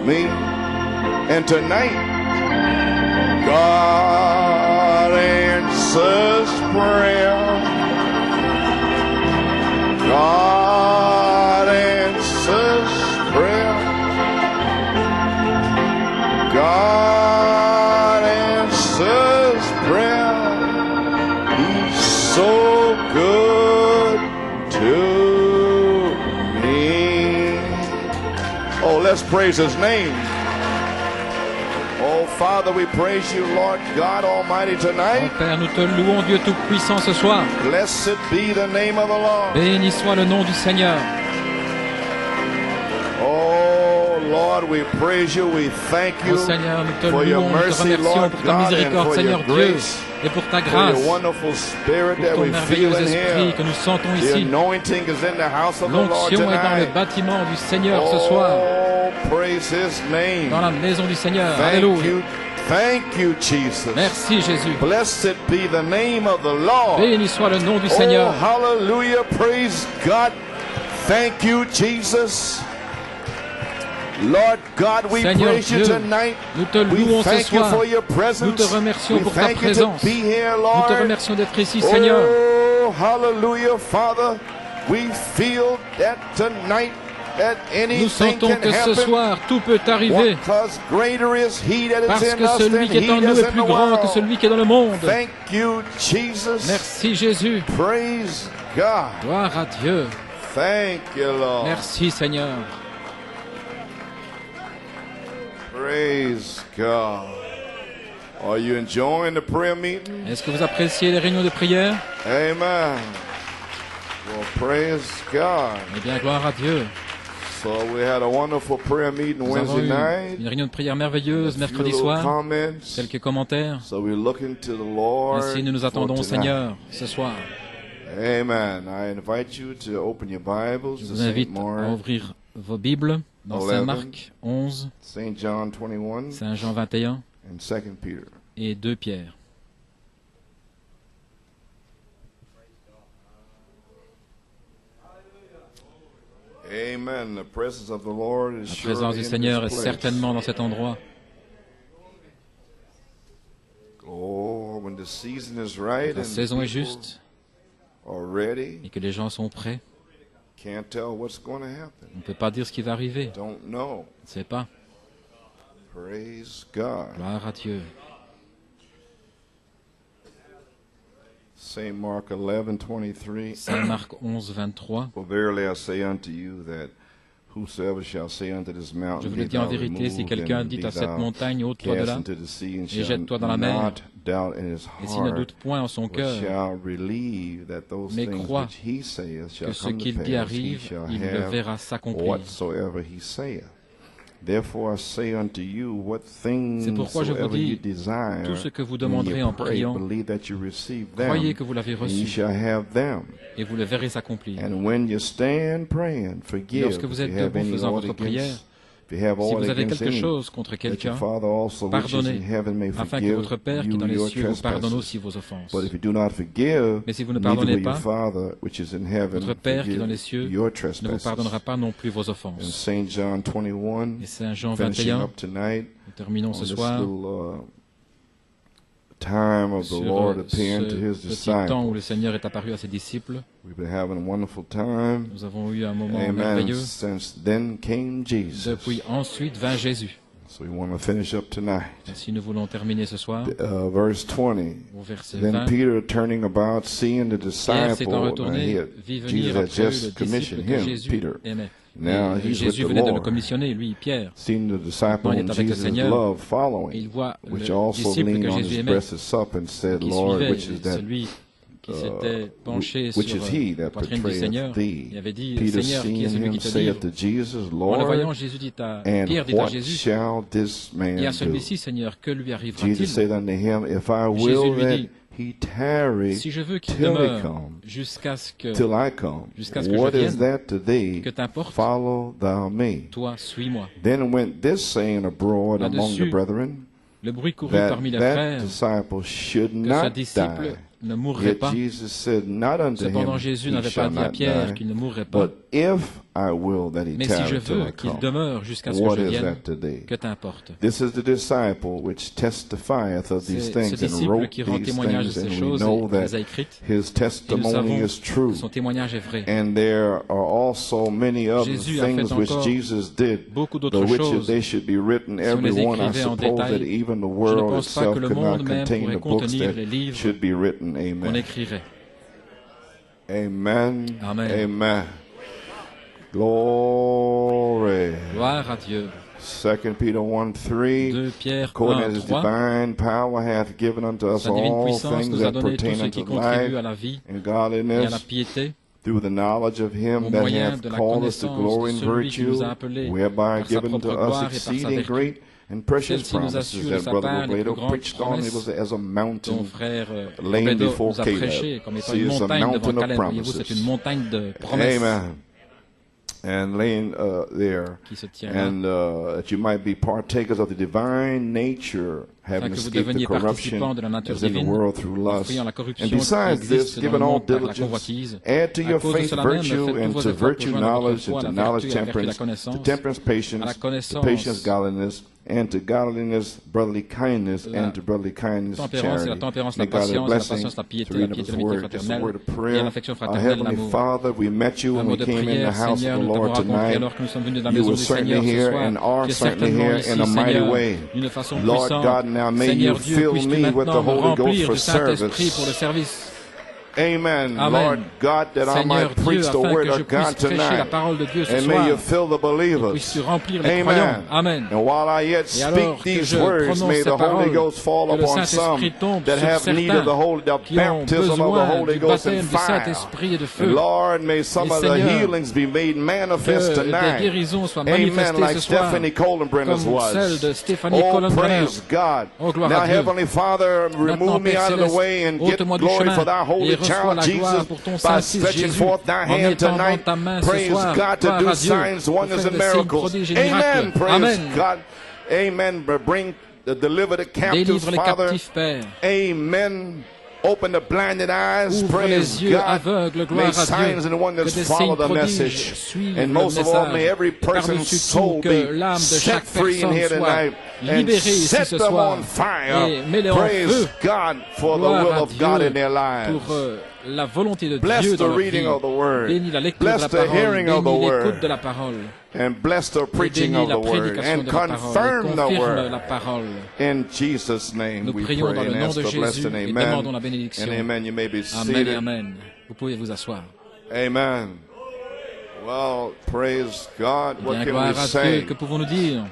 me. And tonight, God answers prayer. God answers prayer. God answers prayer. He's so good to me. Oh, let's praise His name. Oh, Father, we praise you, Lord God Almighty, tonight. Oh, Père, nous te louons, Dieu Tout-Puissant, ce soir. Blessed be the name of the Lord. Béni soit le nom du Seigneur. Oh, Lord, we praise you, we thank you Oh Seigneur, nous te for your louons, nous te mercy, remercions Lord pour ta God, and miséricorde, for Seigneur your Dieu, grace, et pour ta for grâce, your wonderful spirit pour that ton we merveilleux feel in esprit here. que nous sentons The ici. anointing is in the house of the Lord L'onction est dans le tonight. bâtiment du Seigneur ce soir, Oh, praise His name. dans la maison du Seigneur. Thank Alléluia. you, thank you, Jesus. Merci Jésus. Blessed be the name of the Lord. Béni soit le nom du Oh, Seigneur. hallelujah, praise God. Thank you, Jesus. Lord God, we Seigneur praise you Dieu, tonight. nous te We louons ce thank you soir. for your presence. Nous te remercions We pour ta thank you to présence. be here, Nous Lord. te remercions d'être ici, Seigneur. Oh, hallelujah, Father. We feel that tonight that Nous anything sentons can que ce happen. soir, tout peut arriver. Because greater is He that is Parce in que us celui than qui est en he nous that's est in plus the grand que world. celui qui est dans le monde. Thank you, Jesus. Merci Jésus. Praise God. Gloire à Dieu. Thank you, Lord. Merci Seigneur. Praise God. Are you enjoying the prayer meeting? Est-ce que vous appréciez les réunions de prière? Amen. Well, praise God. Eh bien, gloire à Dieu. So we had a wonderful prayer meeting Nous avons Wednesday eu night. une réunion de prière merveilleuse Few mercredi little soir. comments. Quelques commentaires. So we're looking to the Lord Ainsi, nous nous for attendons au tonight. Seigneur ce soir. Amen. I invite you to open your Bibles Je to vous St. invite à Mark, ouvrir vos Bibles dans Saint Marc 11, St. John 21, Saint Jean 21 and 2 Peter. et 2 Pierre. Amen. The presence of the Lord is La surely présence du in Seigneur est this place. certainement dans cet endroit. Oh, when the season is right La and saison est people juste are ready, et que les gens sont prêts. can't tell what's going to happen. On ne peut pas dire ce qui va arriver. Don't know. On ne sait pas. Praise God. Gloire à Dieu. St. Mark 11:23. Saint Marc 11, 23. For verily I say unto you that whosoever shall say unto this Je mountain, vous be le dis en thou vérité, si removed quelqu'un and dit be à cette thou montagne, ôte-toi de cast là, into the sea, and et shall jette-toi dans la mer, not doubt in his et s'il ne heart, doute point en son but cœur shall believe that those mais things croit which he saith shall que ce come to qu'il dit pass, he arrive, shall il le have verra s'accomplir. whatsoever he saith. Therefore I say unto you, what things C'est pourquoi je vous soever you dis, desire, tout ce que vous when demanderez you en pray, priant, believe that you receive them, croyez que vous l'avez and you reçu, shall have them. et vous le verrez s'accomplir. And when you stand praying, forgive Lorsque vous if êtes you have debout any faisant aught votre prière, against, if you have Si aught vous avez against quelque any, chose contre that your quelqu'un, Father also which is pardonnez, in heaven may afin que forgive votre Père qui est you dans les your cieux vous pardonne trespasses. aussi vos offenses. But if you do not forgive, Mais si vous ne neither pardonnez will your pas, Father which is in heaven votre Père qui est dans les forgive cieux your ne vous trespasses. pardonnera pas non plus vos In offenses. St. John 21, Et Saint Jean finishing 21, up tonight nous terminons on ce this soir little time of the sur Lord appearing to His ce petit temps où le disciples. Seigneur est apparu à ses disciples. We've been having a wonderful time. Nous avons eu un moment Amen. merveilleux. Since then came Jesus. Depuis ensuite vint Jésus. So we want to finish up tonight. Et si nous voulons terminer ce soir, Verse 20. au verset Then 20, Peter, turning about, seeing the Pierre s'étant disciple, now retourné, vit Jesus venir had après eux le just commissioned disciple que him, Jésus Peter. aimait. Now Et he's Jésus with the venait de le Lord. commissionner, lui, Pierre. Seeing the disciple Maintenant, il whom est avec le Jesus Seigneur. loved Il following, voit which le also disciple leaned que on Jésus his aimait, breast at supper and said, qui Lord, suivait, which is that celui qui s'était penché which sur is he la that poitrine du betrayeth Seigneur. thee? Il avait dit, Peter, Seigneur, qui est seeing celui qui him, te livre? saith to Jesus, En le Lord, voyant, Jésus dit à and Pierre dit à what Jésus, shall this man et à do? celui-ci, Seigneur, que lui Jesus arrivera-t-il? said unto him, If I Jésus will lui that dit, he tarry si je veux qu'il till he demeure come, jusqu'à ce que, till I come, jusqu'à ce que what je is vienne, that to thee? que t'importe, Follow thou me. toi, suis-moi. Then went this saying abroad among the Là-dessus, brethren, le bruit courut that parmi les that frères disciple should que ce not disciple die. ne mourrait Yet pas. Jesus said not unto Cependant, him, Jésus he n'avait pas shall dit à not Pierre die, qu'il ne mourrait pas, but if I will that he Mais si je tarry till veux I qu'il come. demeure jusqu'à ce que What je is vienne, that today? que t'importe. This is the disciple which testifieth of these C'est ce things and disciple wrote qui rend these témoignage de things, ces and we choses know et les that a écrites. his Et nous testimony savons is true. que son témoignage est vrai. And there are also many other Jésus a fait things which encore Jesus did, beaucoup but d'autres which choses. if they should be written, Si on les everyone, I écrivait en suppose that détail, even the je ne world pense pas itself que le could not monde même contain pourrait the books contenir that les livres should be written. qu'on Amen. écrirait. Amen. Amen. Amen. Glory. Gloire à Dieu. 2 Peter 1:3. 2 Pierre According 1, as his 3. divine power hath given unto us Sa divine all puissance things nous a that donné tout pertain ce qui unto contribue à life la vie and et à la godliness, piété, through the knowledge of him au that moyen hath de la called us to connaissance glory de and celui qui virtue, nous a appelés whereby par sa given to propre us gloire et par sa exceeding vertu. great and precious Celle-ci nous promises assure de that sa Brother part les plus Robledo grandes preached on. It was as a Ton mountain frère laying Robledo before nous a Caleb. prêché comme étant See, une it's a montagne devant mountain of Caleb. Voyez-vous, c'est une promises. montagne de promesses Amen. And laying there, qui se tient là, and that you might be partakers of the divine nature, afin having que vous escaped the deveniez corruption participants de la nature that's in the divine, world through en lust. fuyant la corruption And qui besides this, existe dans given le all monde par la diligence, convoitise. add to À your cause de faith cela même, virtue, faites tous and vos to efforts pour virtue joindre à votre knowledge, foi and la to vertu, knowledge à la vertu la temperance, to connaissance, temperance à patience, la to connaissance, patience godliness, and to godliness brotherly kindness, la and to brotherly kindness tempérance, et la charity. tempérance, May la God have patience, la blessing patience, la to piété, read la of piété, His l'amitié word. Just a fraternelle word of et prayer. l'affection Our fraternelle, Heavenly l'amour. Father, we met you Un when mot we de came in the prière, house of Seigneur, the nous t'avons Lord rencontré tonight. alors que nous sommes venus dans la You maison were du certainly Seigneur ce here soir. and are Tu es certainly certainement here ici, in a mighty Seigneur, way. d'une façon Lord puissante. God, now may you Seigneur Dieu, fill puisses-tu me with the maintenant me Holy Ghost remplir for du Saint-Esprit pour le service. service. Amen. Amen. Lord God, that I Seigneur might Dieu, preach the afin word que je of God puisse prêcher la tonight. parole de Dieu ce And may you soir, fill the et believers. puisses-tu remplir les croyants. Amen. Amen. And while I yet Et alors speak que these je words, prononce may ces the Holy paroles, Ghost fall que le upon some Saint-Esprit tombe that sur have need of the qui ont baptism of the besoin Holy du Ghost and baptême du fire. Saint-Esprit et de And feu. Lord, may some Et of the Seigneur, healings be made manifest Que des tonight. guérisons soient Amen. manifestées Like ce soir, Stephanie Colenbrenner's comme was. celle de Stéphanie Oh, Colenbrenner. praise God. Oh, gloire Now, à Dieu. Heavenly Father, Maintenant, remove me Père out of the Céleste, way and get ôte-moi du glory chemin for thy holy et reçois child la Jesus gloire pour ton by Saint-Fils stretching Jésus forth thy en hand étendant tonight. ta main ce Praise soir. God to Gloire do à Dieu signs, pour wonders, faire and des signes, miracles. prodiges et Amen. miracles. Praise Amen. God. Amen. Bring deliver the captives, Délivre les Father. captifs, Père. Amen. Open the blinded eyes. Ouvre Praise les yeux God. aveugles, gloire May à Dieu. signs and Que wonders des follow signes the prodiges message. suivent And le most of all, message. may every Et person's par-dessus soul tout, que be l'âme de set chaque free in personne here soit tonight and libérée ici set ce them soir. on fire. Et mets-les en Praise feu. God for the Gloire will à of God in Dieu their lives. pour la volonté de Bless Dieu the dans leur reading vie. of the word. Bénis la lecture Bless de la the parole. hearing of the Bénis word. l'écoute de la parole. And bless the preaching Bénis of la the word prédication and de la parole. confirm Et the confirme word. la parole. In Jesus' name Nous we prions pray dans le and nom ask de a Jésus blessing. et Amen. demandons la bénédiction. And amen. You may be Amen et seated. amen. Vous pouvez vous asseoir. Amen. Well, praise God. What Bien, can gloire we à Dieu. say? Que pouvons-nous dire?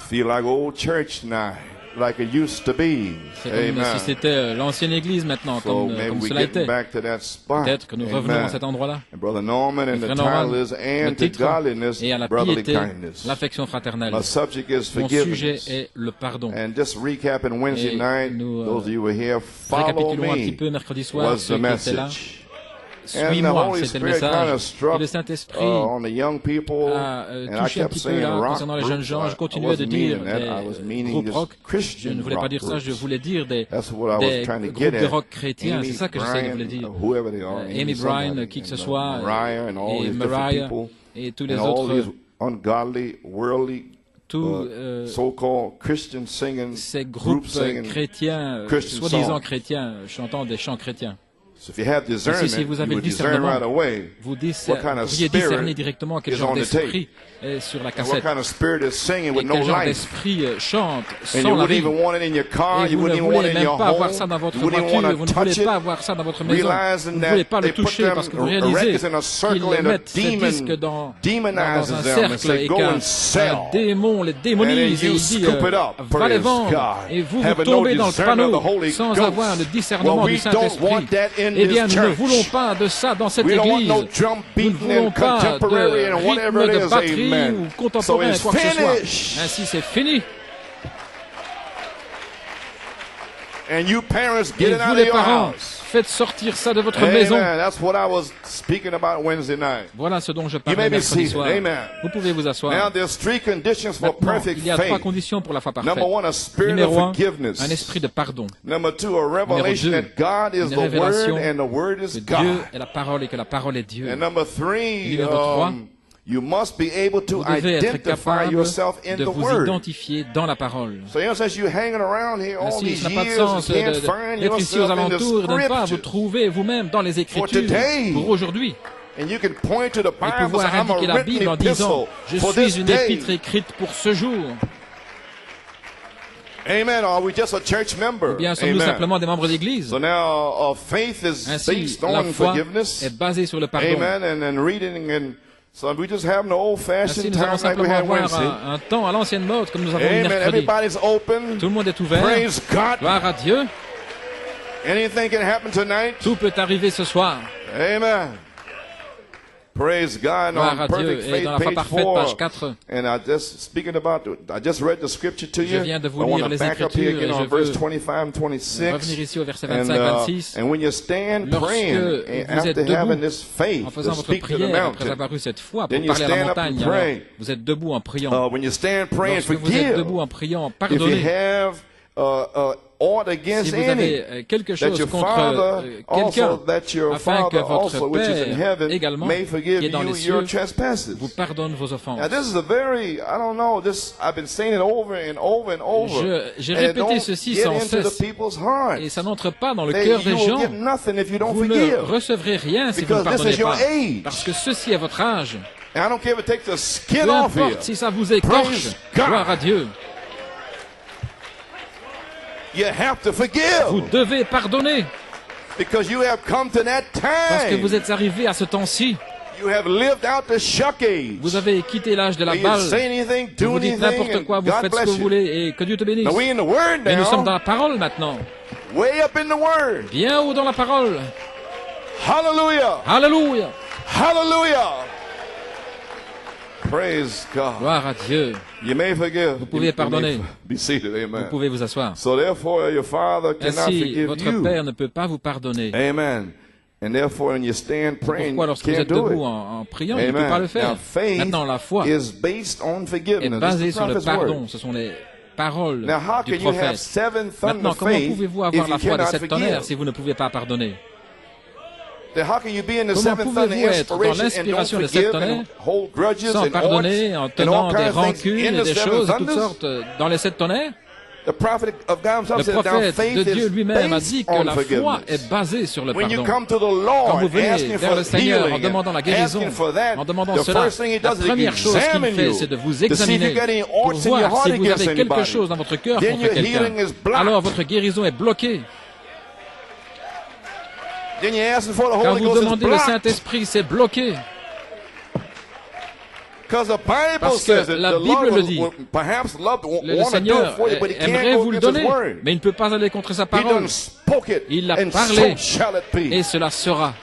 Feel like old church now, like it used to be. C'est comme si c'était l'ancienne église maintenant, So comme maybe we're cela getting était. back to that spot. Peut-être que nous revenons à cet endroit-là. And Brother Norman, and the Frère Norman, title is le And to titre Godliness, et à la Brotherly piété, Kindness. l'affection fraternelle. My subject is Mon sujet forgiveness. est le pardon. And just recapping Wednesday Et night, nous, those of you who were here, follow Récapitulons un petit me peu mercredi soir was ceux the qui étaient là. message. And the Suis-moi, Holy c'était le Spirit kind of message. Et struck le Saint-Esprit on the young people, a and I touché un kept petit peu saying là rock concernant les jeunes groups. gens. Je I continuais de wasn't dire meaning that. I was des meaning groupes just rock. Je Christian ne voulais pas rock dire ça, je groups. voulais dire des That's what I was des trying to groupes get de at. rock chrétiens. Amy, C'est ça que j'essaie de vous le dire. whoever they are, Amy somebody, Bryan, qui que ce and, soit, Mariah and all et these different Mariah, people, et tous les and all these autres, ungodly, worldly, tous so-called Christian singing, ces group groupes singing. chrétiens, Christian soi-disant songs. chrétiens, chantant des chants chrétiens. So if you have discernment, si vous avez you le would discern discernement, right away vous what kind of pourriez discerner spirit directement quel is genre on the d'esprit est sur la and what cassette. kind of spirit is singing Et with no quel genre life. d'esprit chante And sans you la wouldn't vie. even want it in your car. Et You vous ne wouldn't even want voulez it in même your pas avoir ça home. dans votre You wouldn't even voiture, want vous to ne voulez touch pas it. avoir ça dans votre maison. Realizing Vous ne that voulez pas le they put toucher them parce que vous réalisez records in a circle qu'ils and a mettent ce demon disque dans un demonizes them and cercle say, et go qu'un and sell. démon les And démonise then et you il dit scoop it up, va les praise vendre. God. Et vous Having tombez no dans le discernment of the panneau Holy sans Ghost. avoir le discernement Well, du we don't Saint-Esprit. want that in Eh bien, this nous ne church. voulons pas de ça dans cette We don't want église. no drum Nous ne beating voulons and pas contemporary de and whatever rythme it de is. batterie Amen. ou So contemporain, it's quoi que ce soit. finished. Ainsi, c'est fini. And you parents, Et get it vous out of les your parents, house. Faites sortir ça de votre maison. Amen. That's what I was speaking about Wednesday night. Voilà ce dont je You parlais may be mercredi seated. soir. Amen. Vous pouvez vous Now, asseoir. there's three conditions for Maintenant, perfect il y a trois faith. conditions pour la foi parfaite. Number one, a spirit Numéro of 1, forgiveness. un esprit de pardon. Number two, a revelation deux, that God is une the Word révélation and the Word is Que Dieu God. est la parole et que la parole est Dieu. And number three, Numéro 3, you must be able to Vous devez être identify capable yourself in de the vous Word. identifier dans la parole. So, you know, since you're hanging around here all Ainsi, these ça n'a pas de years and sens can't find d'être ici aux yourself in the alentours et de ne pas vous Scripture, trouver vous-même dans les Écritures today. pour aujourd'hui. and you can point to the Et Bible and say, pouvoir I'm a indiquer la written Bible en disant epistle « Je for this suis une day. épître écrite pour ce jour Amen. Or are we just a church ». member? Ou bien sommes-nous Amen. simplement des membres d'église. So now faith is Ainsi, based la on foi forgiveness. est basée sur le pardon. Amen. And then reading and so we just have an Ainsi, old-fashioned nous allons time like we simplement had avoir Wednesday. un temps à l'ancienne mode comme nous avons eu Amen. mercredi. Everybody's open. Tout le monde est ouvert. Praise God. Gloire à Dieu. Anything can happen tonight. Tout peut arriver ce soir. Amen. Praise God. Gloire On à Dieu. Perfect Et Faith, dans la foi page parfaite, 4. page 4. And I just read the scripture to you. Je viens de vous I want lire to les back up here Écritures again et on je verse veux 25 and 26. revenir ici au verset And, 25-26. and when you stand Lorsque praying vous after êtes having debout, this faith en to faisant votre speak to the prière, après mountain, avoir eu cette foi pour then you parler à la stand up and montagne, alors pray. vous êtes debout en priant. when you stand praying, Lorsque vous êtes forgive. debout en priant, If you pardonnez. have ought Si against vous any, avez quelque that chose your contre father quelqu'un, also, that your afin que father votre also, which is in Père heaven, également, may forgive qui est dans you les your cieux, trespasses. vous pardonne vos offenses. Now this is a very, I don't know, this I've been saying it over and over and over. J'ai And it répété don't ceci get sans into the cesse. people's hearts. Et ça n'entre pas dans le That cœur you des will gens. get nothing if you don't Vous ne forgive. recevrez rien si vous ne Because this is pardonnez your pas. age. Parce que ceci est votre âge. And I don't care if it takes the skin Peu off here. importe si ça vous écorche, Praise God. gloire à Dieu. You have to forgive. Vous devez pardonner. Because you have come to that Parce que time. vous êtes arrivé à ce temps-ci. You have lived out the shuck age. Vous avez quitté l'âge de la Where you balle. say anything, Vous do vous dites anything, n'importe and quoi, vous God faites ce que bless vous you. voulez et que Dieu te bénisse. Now we in the Word Mais nous sommes dans now. la parole maintenant. Way up in the Word. Bien haut dans la parole. Hallelujah. Alléluia. Hallelujah. Praise God. Gloire à Dieu. You may forgive. Vous pouvez You may pardonner. Be seated. Vous Amen. pouvez vous asseoir. So therefore, your Father cannot Ainsi, forgive votre you. Père ne peut pas vous pardonner. Amen. And therefore, when you stand praying, Pourquoi you lorsque vous can't êtes do debout it. en priant, il ne peut pas le Amen. faire. Now, faith Maintenant, la foi is based on est forgiveness. basée This is sur le prophet's pardon. word. Ce sont les paroles Now, how du can you have prophète. seven thunder Maintenant, comment faith pouvez-vous if avoir you la foi de cannot sept tonnerres forgive? si vous ne pouvez pas pardonner? Then how can you be in the Comment seventh thunder pouvez-vous être dans inspiration and don't l'inspiration de sept forgive tonnerres and hold grudges sans and pardonner, en odds and tenant all des kinds of things rancunes in et the des seven choses de toutes thunders? sortes dans les sept tonnerres? The prophet of God himself Le said, now prophète faith de Dieu is lui-même a dit based que on la foi forgiveness. est basée sur le When you pardon. come to the Quand vous Lord venez asking vers for le Seigneur en healing demandant la and guérison, asking for that, en demandant the cela, first thing he la does is he première chose qu'il examine fait, you c'est de vous to see if examiner you got any pour oughts in your voir heart si vous against avez quelque anybody. chose dans votre cœur Then contre your quelqu'un. healing is blocked. Alors votre guérison est bloquée. Then you're asking for the Quand Holy vous Ghost is demandez le blocked. Saint-Esprit, c'est bloqué. Because the Bible Parce que says that la the Bible Lord le dit. perhaps love Le want to do it Seigneur for you, but he can't aimerait go vous le against his donner, word. mais il ne peut pas aller contre sa He parole. done spoke it, Il l'a and parlé, so shall it be. et cela sera.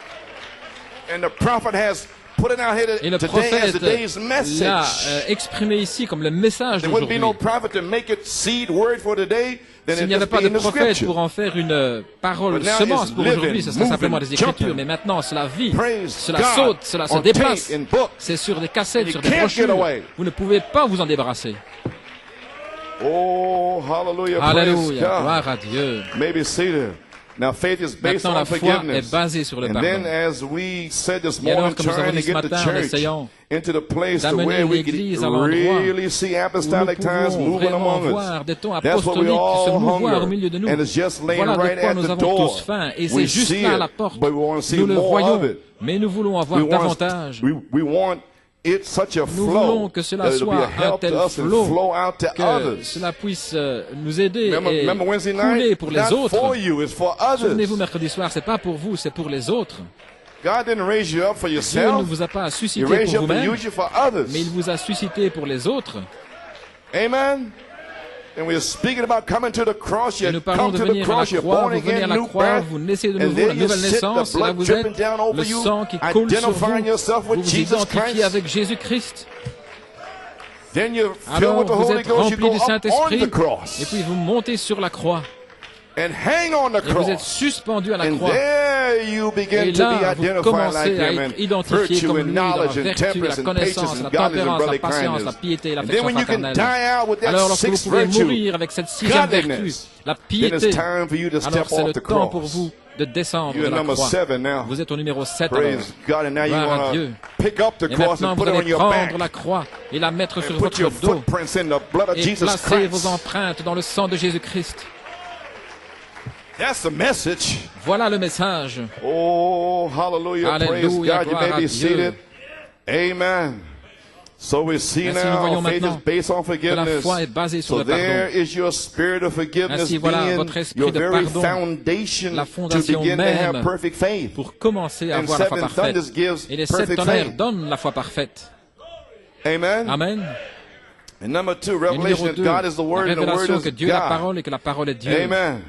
And the prophet has put it out here Et le today as the prophète day's l'a message. exprimé ici comme le message There wouldn't be d'aujourd'hui. no prophet to make it seed word for today. Then S'il it n'y avait just pas be de in the prophète scripture. pour en faire une parole But now semence it's pour living, aujourd'hui, ce serait simplement des moving, Écritures. jumping. Mais maintenant, cela vit, Praise cela God saute, cela se on déplace. tape and book. C'est sur des cassettes, You sur des can't get brochures. away. Vous ne pouvez pas vous en débarrasser. Oh, hallelujah, praise Alléluia, God. gloire à Dieu. Maybe see there. Now faith is based Maintenant, la on foi est forgiveness. basée sur le And then pardon. as we said this Et alors, morning, comme nous avons trying dit to ce get the matin, en church essayant into the place to d'amener where we l'Église can à l'endroit really see Où nous apostolic times pouvons moving vraiment among us. voir des temps That's what we apostoliques se all mouvoir hunger. au milieu de nous. And it's just laying Voilà de right quoi at nous the avons door. tous faim. Et We c'est juste see là à it, la porte. but we want to see Nous le more voyons, of it. mais nous voulons avoir We want, davantage. we want it such a Nous flow voulons que cela that it'll be a soit un help tel to us and flot flow out to que others. cela puisse nous aider Remember et Wednesday couler night? pour les Not autres. for you, it's for others. Souvenez-vous, mercredi soir, c'est pas pour vous, c'est pour les autres. God didn't raise you up for Dieu ne yourself. vous a pas He suscité raised pour you up to vous-même, use you for others. mais il vous a suscité pour les autres. Amen. And we're speaking about coming to the cross. Et You nous parlons come de to the venir à la cross. You're croix, born vous venez à again, la new croix, birth. vous naissez de And nouveau, there la you nouvelle sit, naissance, the et là blood vous dripping êtes, down over le you, sang qui coule sur vous, identifying yourself vous with vous Jesus identifiez Christ. avec Jésus-Christ. Then you're filled Alors with the vous Holy êtes Ghost. You rempli go du up on Saint-Esprit, the cross. et puis vous montez sur la croix. and hang on the Et vous êtes cross. suspendu à la And croix. there you begin Et to be là, vous identified commencez like à him être in identifié virtue comme and lui dans la knowledge and vertu, la temperance and connaissance, patience la and godliness and tempérance, la brotherly patience, la kindness. piété et And then l'affection when you can fraternelle. die out with that Alors lorsque vous sixth pouvez virtue, mourir avec cette sixième vertu, godliness, la then piété, it's time for you to alors step c'est le off the temps pour cross. vous de descendre You're de la number croix. 7 now. Vous êtes au numéro 7 alors. Praise God. And now you Gloire à want Dieu. to pick up the Et cross maintenant, and vous put it on allez your back. prendre la croix et la mettre sur And put your votre dos footprints in the blood of et Jesus placer vos Christ. empreintes dans le sang de Jésus-Christ. That's the message. Voilà le message. Oh, hallelujah. Praise Alléluia, God. You gloire may à be Dieu. seated. Amen. So we see Ainsi, nous now voyons faith is maintenant based on que la forgiveness. foi est basée sur So le pardon. there is your spirit of forgiveness Ainsi, voilà being votre esprit your de very pardon, foundation la to fondation begin to have même perfect faith. pour commencer à And avoir la foi seven parfaite. thunders gives Et les 7 perfect tonnerres faith. donnent la foi parfaite. Amen. Amen. And number 2, Et numéro revelation that 2, God is the la Word and the Word révélation is que Dieu est la God. parole et que la parole est Dieu. Amen.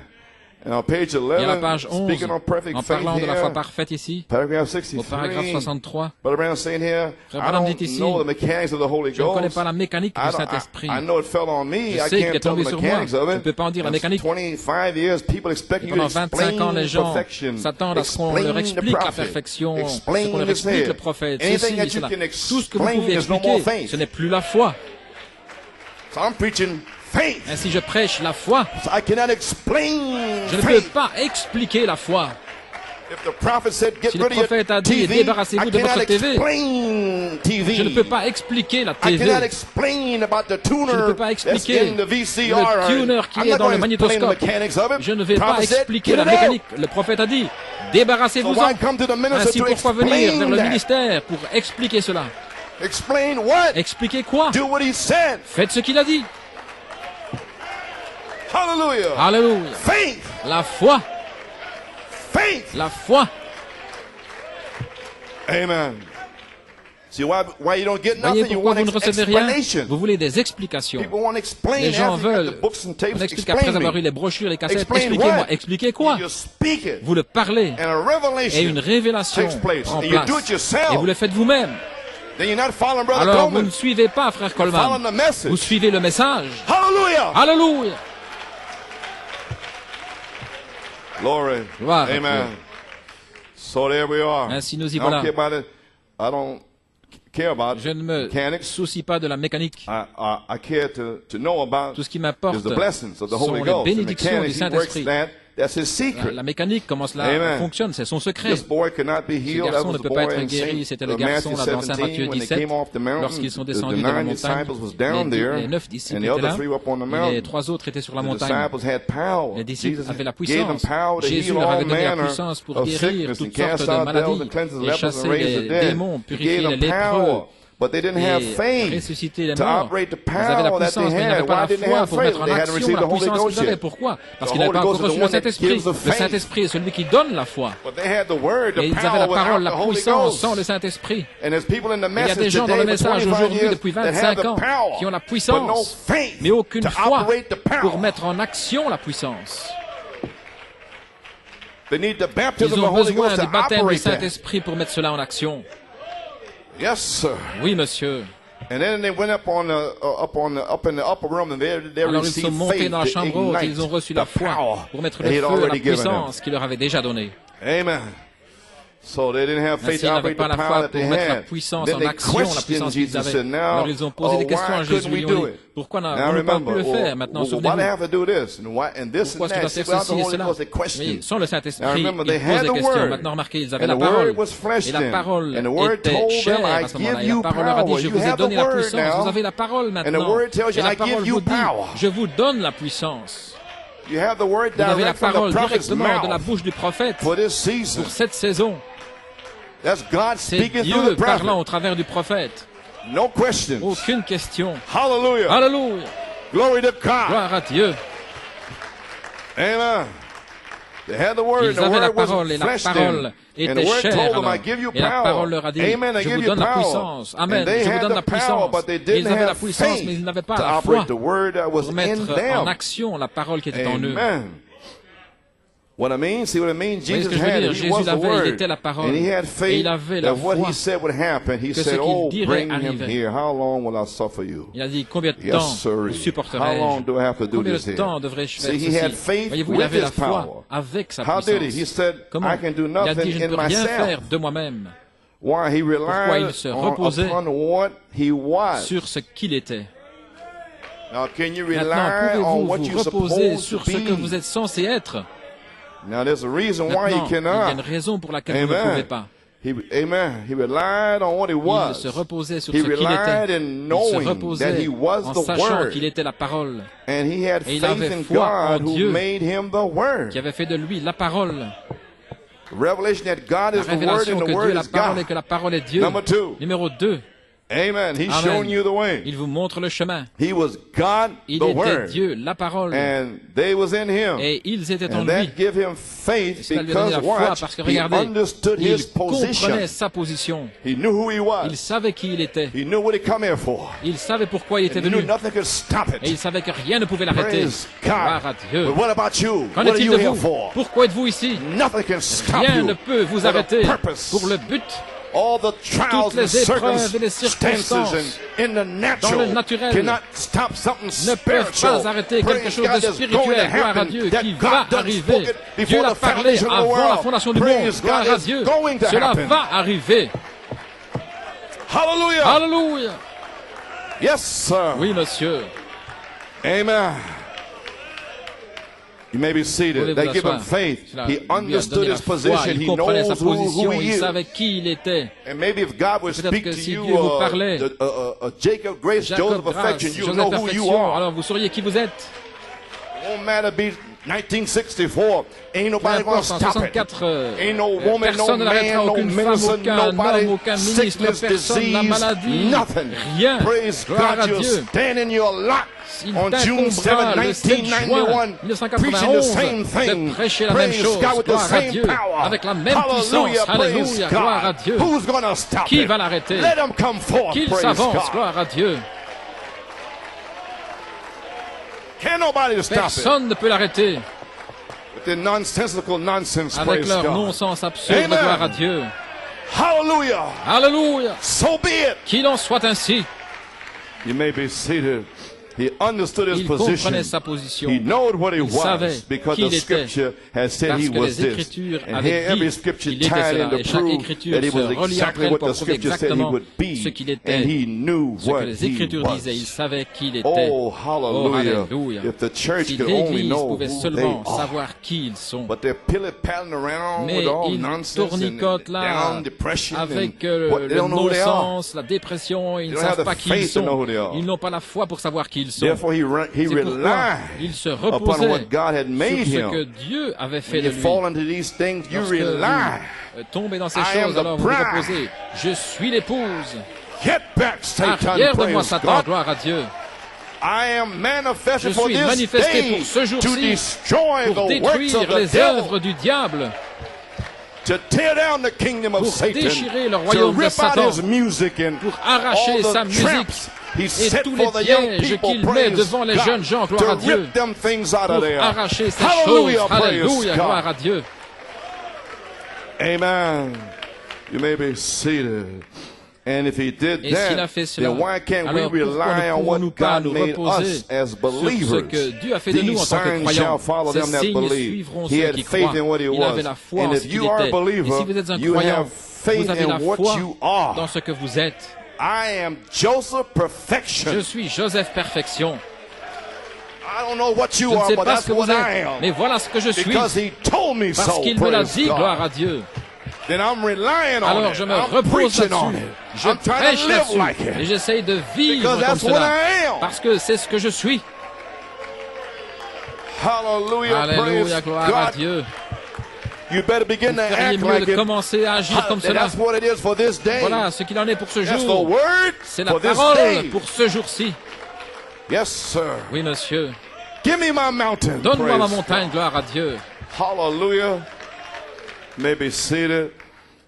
And on page Et à la 11, page 11, speaking on perfect en faith parlant de la foi here, parfaite ici, paragraph au paragraphe 63, 63, Brother Branham saying here, Frère I Branham don't dit ici, know the mechanics of the Holy je ne connais Ghost. pas la mécanique du Saint-Esprit. I know it fell on me. Je I sais qu'il can't est tell tombé the sur moi. mechanics of Je ne it. peux pas en dire la And mécanique. 25 years, people expect Et you to pendant 25 ans, les explain gens perfection, s'attendent à ce qu'on leur explain the explique la prophet, perfection, ce explain qu'on leur this explique here. le prophète, Anything ceci, that you cela. can Tout ce que vous explain pouvez is no more expliquer, faith. ce n'est plus la foi. So I'm preaching faith. Ainsi, je prêche la foi. So I cannot explain Je ne peux faith. pas expliquer la foi. If the prophet said, get Si le rid of your prophète a dit, TV, débarrassez-vous I de cannot votre TV. explain TV. Je ne peux pas expliquer la I TV. cannot explain about the tuner Je ne peux pas that's expliquer in the VCR. le tuner qui I'm est not dans le going to explain the magnétoscope. mechanics of it. Je ne vais pas Prophet said, expliquer get la it out. mécanique. Le prophète a dit, So débarrassez-vous-en. why come to the minister Ainsi, to pourquoi venir vers explain le that? ministère pour expliquer cela? Explain what? Expliquer quoi? Do what he said. Faites ce qu'il a dit. Hallelujah. Alléluia. Faith. La foi. Faith. La foi. Amen. See why you don't get Voyez nothing? You pourquoi want vous ne recevez rien? explanation. Vous voulez des explications. People want to explain Les gens after you got veulent the books and tapes. qu'on explique Explain après avoir me. eu les brochures, les cassettes. Explain Expliquez-moi. what? Expliquez quoi? You speak it. Vous le parlez. And a revelation Et une révélation takes place. prend And you do it place. yourself. Et vous le faites vous-même. Then you're not following Brother Alors vous Coleman. ne suivez pas, frère Following Coleman. the message. Vous suivez le message. Hallelujah. Alléluia. Glory. Gloire à Amen. So there we are. Ainsi nous y I don't voilà. care about it. I don't care about Je ne me mechanics. soucie pas de la mécanique. I care to know about Tout ce qui m'importe is the blessings of the sont Holy les Ghost. The bénédictions du mechanics, he works Saint-Esprit. that. That's his secret. La mécanique, comment cela Amen. fonctionne, c'est son secret. This boy could not be Ce healed. That garçon was ne the peut pas boy être in guéri. C'était le garçon Matthew là dans Saint 17 Matthieu when they 17. came off the mountain. Lorsqu'ils sont The descendus de la 9 montagne, disciples was down there, les 9 disciples and the étaient other là, 3 were up on the et mountain. les 3 autres étaient sur la The montagne. disciples had power. Les disciples Jesus avaient la gave them puissance. power to Jésus heal leur all avait donné la manner puissance pour of guérir sickness toutes and cast sortes de out devils maladies and cleanse the et lepers chasser and raise the les dead. démons, He purifier gave les them lépreux power. But they didn't have et faith ressusciter les to morts. operate the Ils avaient la power that puissance, they mais ils n'avaient had. pas Why la didn't they foi have pour faith? mettre en They hadn't action received la the Holy puissance Ghost qu'ils avaient. yet. Pourquoi? Parce The qu'ils n'avaient Holy pas Ghost encore is the reçu le one that Saint-Esprit. gives the Le faith. Saint-Esprit est celui qui donne la foi. But they had the word, Et the ils avaient la power parole, without la the Holy puissance Ghost. sans le Saint-Esprit. And there's people in the Il y a des message gens dans le today for message 25 aujourd'hui years depuis that have 25 the ans power, qui ont la but no puissance, faith mais aucune to foi operate the pour power. mettre en action la puissance. They need the baptism Ils of the ont Holy besoin Ghost du to baptême du operate that. Saint-Esprit pour mettre cela en action. Yes, sir. Oui, monsieur. And then they went up in the upper room and they Alors ils sont received montés faith dans la to chambre haute et ignite ils ont reçu the la foi power pour mettre that le he had feu à la already given them. puissance qu'il leur avait déjà donnée. Amen. So they didn't have faith Ainsi, to ils n'avaient operate pas the la power foi that pour they mettre la had. puissance Then en they action, la questioned puissance qu'ils Jesus avaient. and now, Alors ils ont posé des questions à why Jésus. couldn't we Ils ont do dit, it? pourquoi Now on ne peut remember, plus le faire? Maintenant, why do I souvenez-vous. have to do this and this Pourquoi and est-ce que je that? dois faire Without the ceci et Holy cela? Ghost, they Oui, questioned. sans le Now Saint-Esprit, ils remember, posent they had des the questions. word, Maintenant, remarquez, ils avaient and la the parole. word was fleshed Et la in, parole and the word était told chère them, à I ce moment-là. give Et la you parole leur a dit, power. je You vous ai have the donné la word puissance. Vous now. avez la parole And the maintenant. word tells Et you, la I give parole you vous dit, power. je vous donne la puissance. You have the word Vous avez la direct from parole the prophet's directement de la mouth bouche du prophète for this season. pour cette saison. That's God C'est speaking through Dieu the prophet. parlant au travers du prophète. No questions. Aucune question. Hallelujah. Alléluia. Glory to God. Gloire à Dieu. Amen. They had the word, Ils and the avaient la word was parole et la fleshed parole in. And the était word chère told them, alors. I give you Et la parole power. leur a dit, Amen, I je give vous you donne la power. puissance. Amen, And they je vous had donne the la power, puissance. but they Et didn't ils avaient la have puissance, faith mais ils n'avaient pas to la foi operate the word that was pour in mettre en them. action la parole qui était en eux. Amen. What I mean? See what I mean? Vous voyez ce Jesus que je veux had dire? it. He Jésus was the l'avait, il Word. était la parole. And he had Et faith il avait la that what foi he said would happen. He que ce said, qu'il oh, dirait bring him arriverait. here. How long will I suffer you? Il a dit, combien de temps Yes, sir. vous How supporterai-je? long do I have to do Combien this de here? temps devrais-je faire See, he had ceci? faith Voyez-vous, il with avait la his foi power. avec sa How did he? He puissance. said, Comment? I can do Il a nothing dit, je ne in peux rien myself. faire de moi-même. Why? He Pourquoi il relied se reposait upon what he was. sur ce qu'il était. Now, can you Maintenant, rely on pouvez-vous what vous you're reposer supposed sur to ce que vous be? êtes censé être? Now, there's a reason why Maintenant, he il y a une cannot. raison pour laquelle vous ne pouvez Amen. pas. Amen. He relied on what he Il was. se reposait sur He ce qu'il relied était. in Il se knowing that reposait he was en the sachant Word. qu'il était la parole, And he had Et il faith avait in foi en God who Dieu, made him the Word. qui avait fait de lui la parole. Revelation that God La is the Word révélation and que the Dieu Word est la is parole et God. que la parole est Dieu. Number 2. Numéro 2. Amen. He's Amen. showing you the way. Il vous montre le chemin. He was God, Il the était Word. Dieu, la parole. And they was in him. Et ils étaient en And lui. that gave him faith Cela lui a donné because la foi watch, parce que he regardez, understood his il position. comprenait sa position. He knew who he was. Il savait qui il était. He knew what he come here for. Il savait pourquoi il était And he knew venu. nothing could stop Et il it. savait que rien ne pouvait l'arrêter. Praise Gloire God. à Dieu. But what about you? Qu'en What are est-il you de here vous? for? Pourquoi êtes-vous ici? Nothing can stop Rien you ne peut vous for the arrêter purpose. pour le but. All the trials Toutes les and épreuves et les circumstances circonstances in the natural naturel cannot stop something ne peuvent spiritual. pas arrêter quelque Praise chose God, de that's spirituel. going to Gloire à happen, Dieu, that qui God va done arriver. spoke it before Dieu l'a the parlé foundation of the avant la world. fondation du monde. Praise Gloire God, à it's Dieu. going to Cela happen. va arriver. Hallelujah. Alléluia. Yes, sir. Oui, monsieur. Amen. You may be seated. Voulez-vous They give him l'asseoir? faith. Cela He lui a understood donné la his foi. position. Il He comprenait sa knows who position. he Il is. savait qui il était. And maybe if God would Peut-être speak que to si you, Dieu vous parlait, Jacob, Grace, Jacob, Joseph, affection, grâce, you Joseph, know who you perfection. are. Alors vous sauriez qui vous êtes. Won't matter be 1964. Ain't nobody gonna N'importe, en stop it. 64, Ain't no woman, no personne ne l'arrêtera, man, no aucune femme, minister, aucun homme, nobody, aucun ministre, sickness, personne, la disease, maladie, nothing. rien. Praise Gloire à God, you're Dieu. standing your lot Il on June 7, t'incombera le 7 juin 1991, preaching the same 1991 thing. de prêcher la même Praise chose. God with the Gloire à same Dieu, power. avec la même puissance. Praise Alléluia, gloire à God. Dieu. Who's gonna stop Qui it? va l'arrêter? Let him come forth. Qu'il Praise s'avance, God. gloire à Dieu. Can nobody stop it? Personne ne peut l'arrêter. With their nonsensical nonsense. Avec Praise leur God. non-sens absurde, Amen. gloire à Dieu. Hallelujah. Alléluia. So be it. Qu'il en soit ainsi. You may be seated. He understood his Il position. comprenait sa position. He knew what he Il savait was because qui the il était. scripture has said Parce he que was les this. Écritures And avaient here every dit scripture qu'il était tied cela. in to Et chaque prove écriture that he se was relie entre exactly elles what pour the prouver scripture said he exactement would ce be. qu'il était. And he knew Ce que what les he Écritures was. disaient, il savait qui il était. Oh, Oh, hallelujah. alléluia. If the church Si could only l'Église know pouvait who they seulement are. savoir qui ils sont. But they're pilly-palling around Mais with all ils nonsense tournicotent and là down depression avec and what, le they don't know who they are. non-sens, la dépression, ils ne They don't have savent the pas qui ils faith to know sont. who they are. Ils n'ont pas la foi pour savoir qui ils sont. Therefore, he C'est pourquoi relied il se upon reposait what God had made sur ce que him. Dieu avait fait When de you lui. fall into these things, you Lorsque rely. vous tombez dans ces I am choses, the alors vous vous bride. reposez. Je suis l'épouse. Get back, Satan, Arrière de moi, praise Satan, God. gloire à Dieu. I am manifested Je for suis this manifesté day pour ce to jour-ci, destroy pour the works détruire of the les devil, œuvres du diable, to tear down the kingdom of pour Satan, déchirer le to royaume de rip out Satan, his music and pour arracher all sa the musique traps he et set tous les for the young pièges people, qu'il met praise devant les God, jeunes gens, gloire à to Dieu, rip them things out pour of there. arracher ces Hallelujah, choses. praise Alléluia, God. gloire à Dieu. Amen. You may be seated. And if he did Et s'il a that, fait cela, then why can't alors we pourquoi rely ne on pouvons-nous what pas God nous made reposer us as sur ce believers? que Dieu a fait de nous en These tant que signs croyants. shall follow Ces them that signes believe. suivront He ceux had qui faith croient. in what he Il avait was. la foi And en if ce qu'il you are a était. Et believer, si vous êtes un you croyant, have faith vous avez la in what foi you are. dans ce que vous êtes. I am Joseph Perfection. Je suis Joseph Perfection. I don't know what you Je ne are, sais but pas that's ce que what vous I êtes, am. mais voilà ce que je suis. Because he told me Parce so. qu'il me l'a Praise dit, God. gloire à Dieu. Then I'm relying on Alors it. je me I'm repose preaching on là-dessus. it. Je I'm trying prêche to live là-dessus. like Et it. j'essaye de vivre Because comme that's what cela. I am. Parce que c'est ce que je suis. Hallelujah. Alléluia, Praise gloire à God. Dieu. You better begin Vous to feriez act mieux like de it. commencer à agir comme cela. That's what it is for this day. Voilà ce qu'il en est pour ce That's the jour. word C'est la for this parole day. pour ce jour-ci. Yes, sir. Oui, monsieur. Give me my mountain. Donne-moi ma Praise montagne, gloire à Dieu. Hallelujah. You may be seated.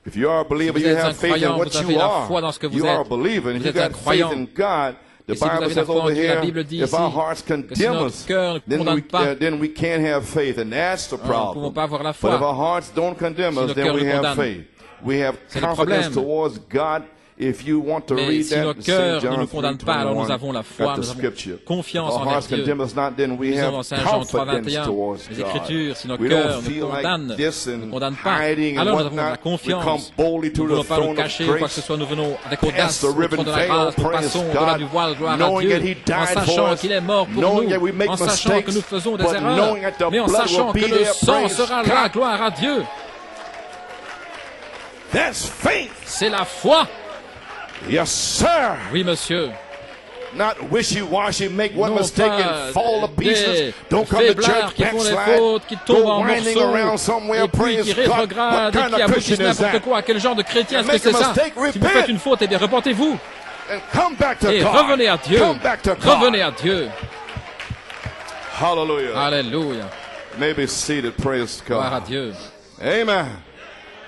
If you are a believer, Si vous you êtes un have faith in croyant, what vous avez you la are. foi dans ce que vous You are a êtes. believer. And if Vous you êtes un got faith croyant. in God, The Et si vous Bible avez la says foi en over Dieu, la here, Bible dit if ici our hearts que si condemn notre us, cœur ne condamne pas, then we can't have faith, and that's the nous ne pouvons problem. pas avoir la But if foi. our hearts don't condemn Si us, nos then cœurs we nous have condamnent. faith. We have C'est le confidence problème. towards God. If you want to Mais read si nos that, cœurs St. ne John nous condamnent pas, alors nous avons la 3:21, foi, got the nous avons scripture. confiance If our envers hearts Dieu. condemn us not, then we Nous have avons Saint Jean confidence 3:21, towards les God. Écritures, si nos We cœurs don't nous feel condamnent, like this ne and nous condamnent pas, hiding and alors nous avons de la whatnot. We come confiance. boldly Nous to ne voulons the pas nous throne of cacher ou quoi que ce grace. soit, nous venons avec Pass audace the au trône ribbon de la veil, grâce, nous praise passons au-delà God, du voile, gloire à knowing Dieu, that He died en for sachant us, qu'il est mort pour knowing that we nous, make en sachant que nous mistakes, faisons des but erreurs, knowing that the mais en blood sachant will que be le there, sang praise sera God. là, gloire à Dieu. That's faith. C'est la foi. Yes, sir. Oui, monsieur. Not wishy-washy, make one Non mistake pas and fall to pieces. des Don't come to faiblards church qui font des backslide. fautes, qui tombent Go en winding morceaux, around somewhere, et puis praise qui God. What rétrogradent et kind qui of aboutissent Christian is n'importe that? quoi. Quel genre de chrétien est-ce que Make c'est a ça? mistake, Si vous repent. faites une faute, eh bien repentez-vous And come back to et God. revenez à Dieu. Come back to God. Revenez à Dieu. Hallelujah. Alléluia. Maybe seated, praise Gloire à God. Dieu. Amen.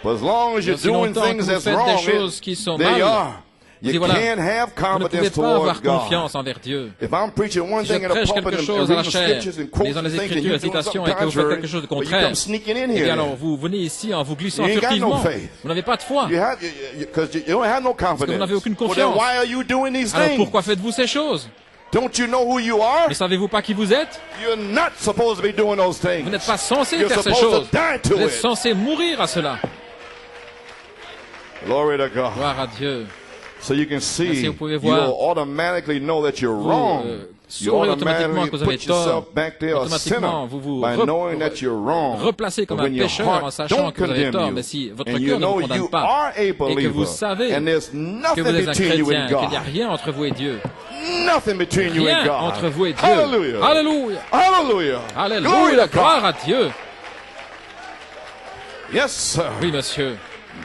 But as long as you're Aussi doing longtemps que things vous that's faites wrong, des choses qui sont there you mal, are. You dis voilà, can't have vous ne pouvez confidence pas avoir towards God. confiance envers Dieu. If I'm preaching one Si je thing in a prêche pulpit quelque and chose à la reading chair, scriptures and quoting lisant les things and Écritures you're et doing citations, something et que vous faites contrary, quelque chose de but you contraire, come sneaking in eh bien here. alors vous venez ici en vous glissant You ain't got no furtivement. faith. Vous n'avez pas de foi. Because you don't have no confidence. vous n'avez aucune Well, then confiance. why are you doing these Alors things? pourquoi faites-vous ces choses? Don't you know who you are? Ne savez-vous pas qui vous êtes? You're not supposed to be doing those things. Vous n'êtes pas censé You're faire ces supposed choses. to die to Vous êtes it. censé mourir à cela. Glory to God. Gloire à Dieu. So you can see, Ainsi, vous pouvez you voir. automatically know that you're Vous wrong. You saurez automatiquement automatically que vous avez put tort. yourself back there a sinner Automatiquement, vous vous by knowing that you're wrong. replacez comme But un when your pécheur en heart sachant don't que vous avez condemn tort. you, Mais si votre and cœur you ne vous know condamne you pas are a et que believer, vous savez and there's que nothing vous êtes un between you chrétien, and qu'il n'y a God. rien entre vous et Dieu. Nothing between you and Rien God. entre vous et Dieu. Hallelujah. Alléluia. Hallelujah. Glory Alléluia. to Gloire God. à Dieu. Yes, sir. Oui, monsieur.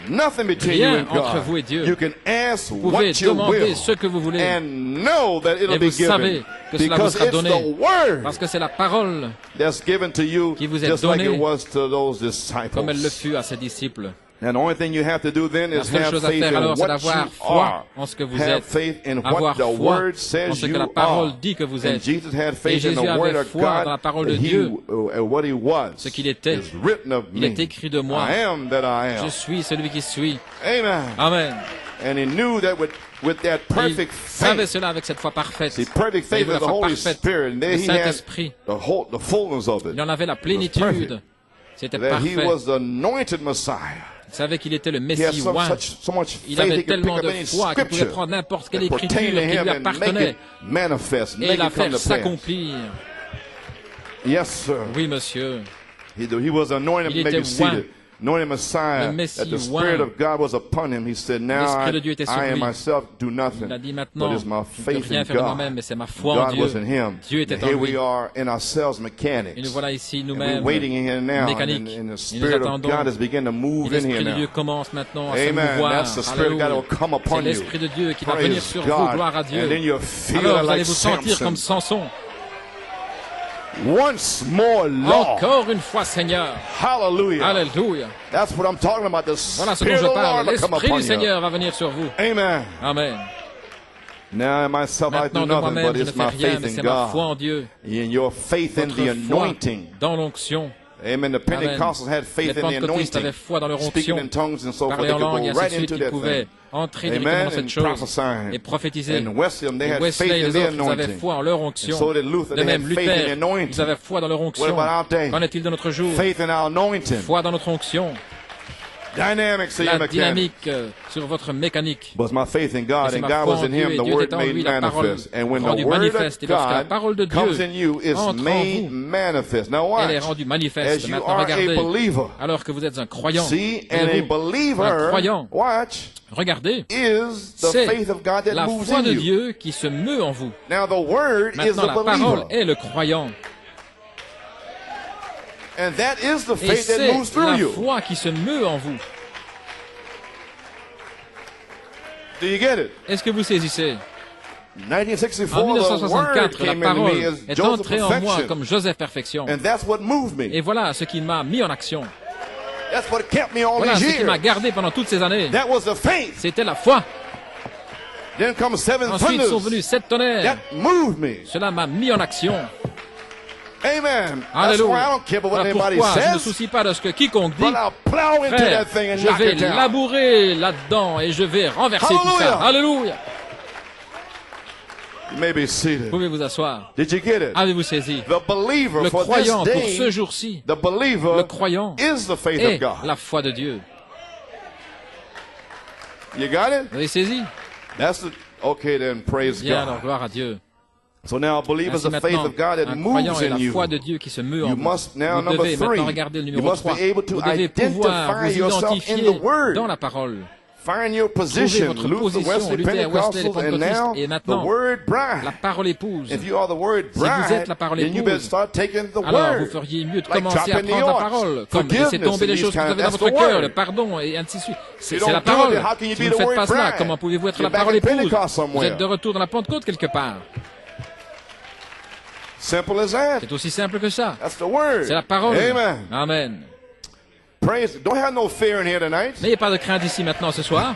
Nothing between you Rien and God. entre vous et Dieu. You can ask Vous pouvez what you demander will ce que vous voulez. and know that it'll Et be vous savez given que cela vous because sera it's donné. the word Parce que c'est la parole that's given to you qui vous est just like donnée it was to those disciples. comme elle le fut à ses disciples. And the only thing you have to do then La is seule have chose à faith faire in alors, c'est what d'avoir you foi are. en ce que vous Have êtes. faith in what Avoir the foi word en says ce que you la parole are. dit que vous And êtes. Jesus had Et faith in Jésus the word avait of foi dans la God parole de that Dieu. what he was. Ce qu'il était. Is written of Il me. est écrit de moi. I am that I am. Je suis celui qui suis. Amen. Amen. And he knew that with that Et il perfect savait faith, cela avec cette foi parfaite. see, perfect faith Voyez-vous, is the la foi Holy parfaite, Spirit, and there le he had Saint-Esprit. the fullness of it. Il en avait la perfect. plénitude. C'était That he parfait. was the anointed Messiah. Il savait qu'il était le He had Messie oint. so much Il faith avait he could pick tellement up de any foi qu'il pouvait scripture prendre n'importe quelle that écriture pertained to qui him lui and make appartenait it manifest, et make la it come faire to pass. s'accomplir. Yes, sir. Oui, monsieur. He was anointed, Il était maybe seated. oint. Anointed Messiah, Le Messie that the oint. Spirit of God was upon him. He said, now L'Esprit de Dieu était sur I lui. myself do nothing, Il a dit but maintenant, it's my je ne peux faith rien in faire de God. moi-même, mais c'est ma foi en God Dieu. was in him. Dieu était And en here lui. we are in ourselves Et mechanics. nous voilà ici And we're nous-mêmes, waiting in here now, mécaniques. and the Et nous Spirit of attendons. God is beginning to Et move in l'Esprit here de Dieu now. commence maintenant à se Amen. mouvoir. That's the Spirit of God that Alléluia. will come C'est upon you. l'Esprit de Dieu qui va venir Praise sur vous, God. gloire à Dieu. And then you'll feel Alors vous allez like vous sentir Samson. comme Samson. Once more, Lord. Encore une fois, Seigneur. Hallelujah. Alléluia. That's what I'm talking about. The Voilà ce dont Spirit je of the parle. Lord will come L'Esprit upon du you. Seigneur va venir sur vous. Amen. Amen. Now, myself, I Maintenant, do de nothing, moi-même, but je ne it's fais my rien, faith mais in c'est ma foi God. en Dieu. In your faith in the Votre foi anointing. dans l'onction. Amen. The Pentecostals had Les faith in the pentecôtistes avaient anointing. foi dans leur Speaking onction. in tongues and so forth, Parler they en could langue et go ainsi de right suite, into ils that pouvaient thing. entrer directement Amen. dans cette And chose prophesying. et prophétiser. And Wesley, they Et had Wesley faith et in les the autres, ils avaient anointing. foi en leur onction. And so did Luther. De They même, had faith in the Luther, anointing. ils avaient foi dans leur onction. What about our day? Qu'en est-il de notre jour? Faith in our anointing. Foi dans notre onction. Dynamics in your La mechanics. dynamique sur votre mécanique. But my faith in Et God, c'est and ma God foi was en in Dieu, him, et the Dieu word était en made lui, la parole manifest. And when the rendue word manifeste. Et of lorsque la God parole de comes Dieu in you, it's entre en made vous, manifest. Now elle est watch. rendue manifeste. As you Maintenant, are a regardez. believer, Alors que vous êtes un croyant. see, and a Voyez-vous, un believer, croyant. watch, Regardez. is the C'est faith of God that la moves foi in de you. Dieu qui se meut en vous. Now the word is Maintenant, the la parole believer. est le croyant. And that is the Et faith that c'est moves through la you. foi qui se meut en vous. Do you get it? Est-ce que vous saisissez? 1964, En the word 1964, la came into parole me as est Joseph entrée en moi Perfection. comme Joseph Perfection. And that's what moved me. Et voilà ce qui m'a mis en action. That's what kept me all Voilà these ce qui m'a years. gardé pendant toutes ces années. That was the faith. C'était la foi. Then comes 7 Ensuite sont thunders. venus 7 tonnerres. That moved me. Cela m'a mis en action. Amen. That's why I Alléluia. don't care about what Voilà anybody pourquoi je ne me says. soucie pas de ce que quiconque dit. But I'll plow into Frère, that thing and je knock vais it down. labourer là-dedans et je vais renverser tout ça. Alléluia. You may be seated. Vous pouvez vous asseoir. Did you get it? Avez-vous saisi? The believer Le for this croyant pour day, ce jour-ci, the believer le croyant is the faith est of God. la foi de Dieu. You got it? Vous avez saisi? That's the okay then. Praise Bien, alors God. gloire à Dieu. So now a believer is Ainsi the faith maintenant, of God that un croyant moves est la in you. foi de Dieu qui se meut en You vous. must now, Vous number devez 3, maintenant regarder le you numéro must 3. be able to Vous devez pouvoir identify vous yourself in identifier the Word. dans la parole. Find your Trouvez position. votre Luther, position, Wesley, Luther, Wesley, les Pentecostals, and pentecôtistes, now et the maintenant, Word La bride. parole épouse. If you are the Word Si vous bride, êtes la parole then you better épouse, start taking the alors vous Word. feriez mieux de Like commencer à dropping the prendre la oars. parole, comme laisser Forgiveness tomber les and choses que these vous avez dans kind of- votre that's the cœur, word. le pardon et ainsi de suite. C'est don't la do it, parole. how can you Si be vous ne the faites word pas cela, bride? comment pouvez-vous être You're la back parole in épouse? Pentecost Vous somewhere. êtes de retour dans la Pentecôte quelque part. Simple as that. C'est aussi simple que ça. That's the Word. C'est la parole. Amen. Amen. Praise. Don't have no fear in here tonight. N'ayez pas de crainte ici maintenant ce soir.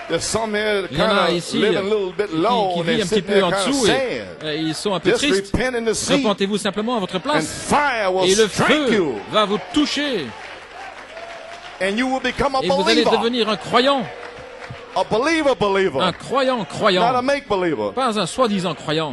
There's some here that Il y en kind a of ici live a little bit low qui and vit they un petit sit peu there en kind of dessous sad. et ils sont un peu Just tristes. repent in the seat Repentez-vous simplement à votre and place fire will et le strike feu you va vous toucher and you will become a et vous allez believer. devenir un croyant. A believer. Un croyant Not a croyant. make believer. Pas un soi-disant croyant.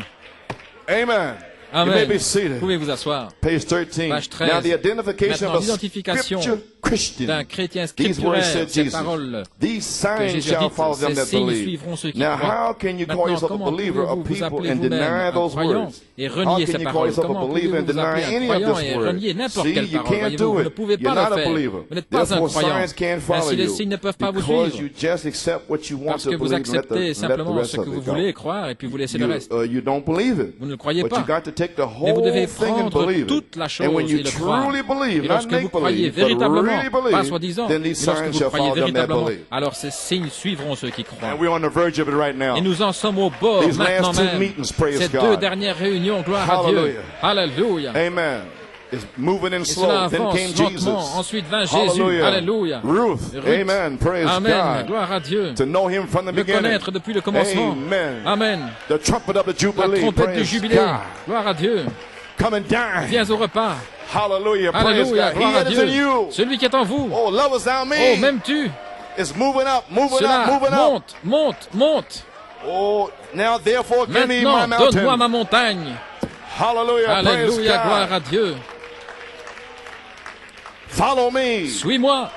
Amen. You may Amen. be Vous seated. pouvez vous asseoir. Page 13. Page 13. Now the identification Maintenant, of a l'identification scripture Christian. D'un chrétien These words scripturaire, said ces Jesus. paroles These que signs Jésus a shall dites, follow them ces that signes believe. suivront ceux qui Now, croient. how can you call Maintenant, yourself a comment believer of pouvez-vous vous people appeler and vous-même deny un those croyant words? et How renier can ces you call paroles? yourself a Comment believer and pouvez-vous vous appeler deny un any of croyant this et word? renier n'importe See, quelle you parole? can't Voyez-vous, do vous ne it. pouvez You're pas not le a faire. believer. Vous n'êtes pas un Therefore, croyant. signs can't follow Ainsi, les you signes ne peuvent pas vous because suivre you just accept what you want parce to que vous believe and let acceptez the simplement rest ce of que it vous go. voulez croire et puis vous laissez le reste. You don't believe it. Vous ne le croyez But pas. you got to take the Mais vous whole devez thing and prendre believe toute it. la chose And when et you le croire. truly believe, Et not lorsque vous make croyez believe, but véritablement, really pas believe, soi-disant, then mais these lorsque signs vous shall croyez follow them that véritablement, believe. alors ces signes suivront ceux qui croient. And we're on the verge of it right now. Et nous en sommes au bord These maintenant last two même. meetings, praise Ces God. deux dernières réunions, gloire à Dieu. Hallelujah. Alléluia. Amen. It's moving in Et cela slow. Then avance came Jesus. lentement. Ensuite vint Jésus. Hallelujah. Alléluia. Ruth. Amen. Praise Amen. God. Gloire à Dieu. To know him from the Le beginning. connaître depuis le commencement. Amen. Amen. The trumpet of the La Jubilee. trompette du Praise jubilé. God. Gloire à Dieu. Come and dine. Viens au repas. Hallelujah. Praise Alléluia. God. Gloire He à that is in Dieu. you. Celui qui est en vous. Oh, lovest thou me. Oh, m'aimes-tu? It's moving up, moving up, Cela moving up. monte, monte, monte. Oh, now therefore give me my Maintenant, donne-moi ma mountain. montagne. Hallelujah. Praise Alléluia. Gloire God. à Dieu. Follow me. Suis-moi.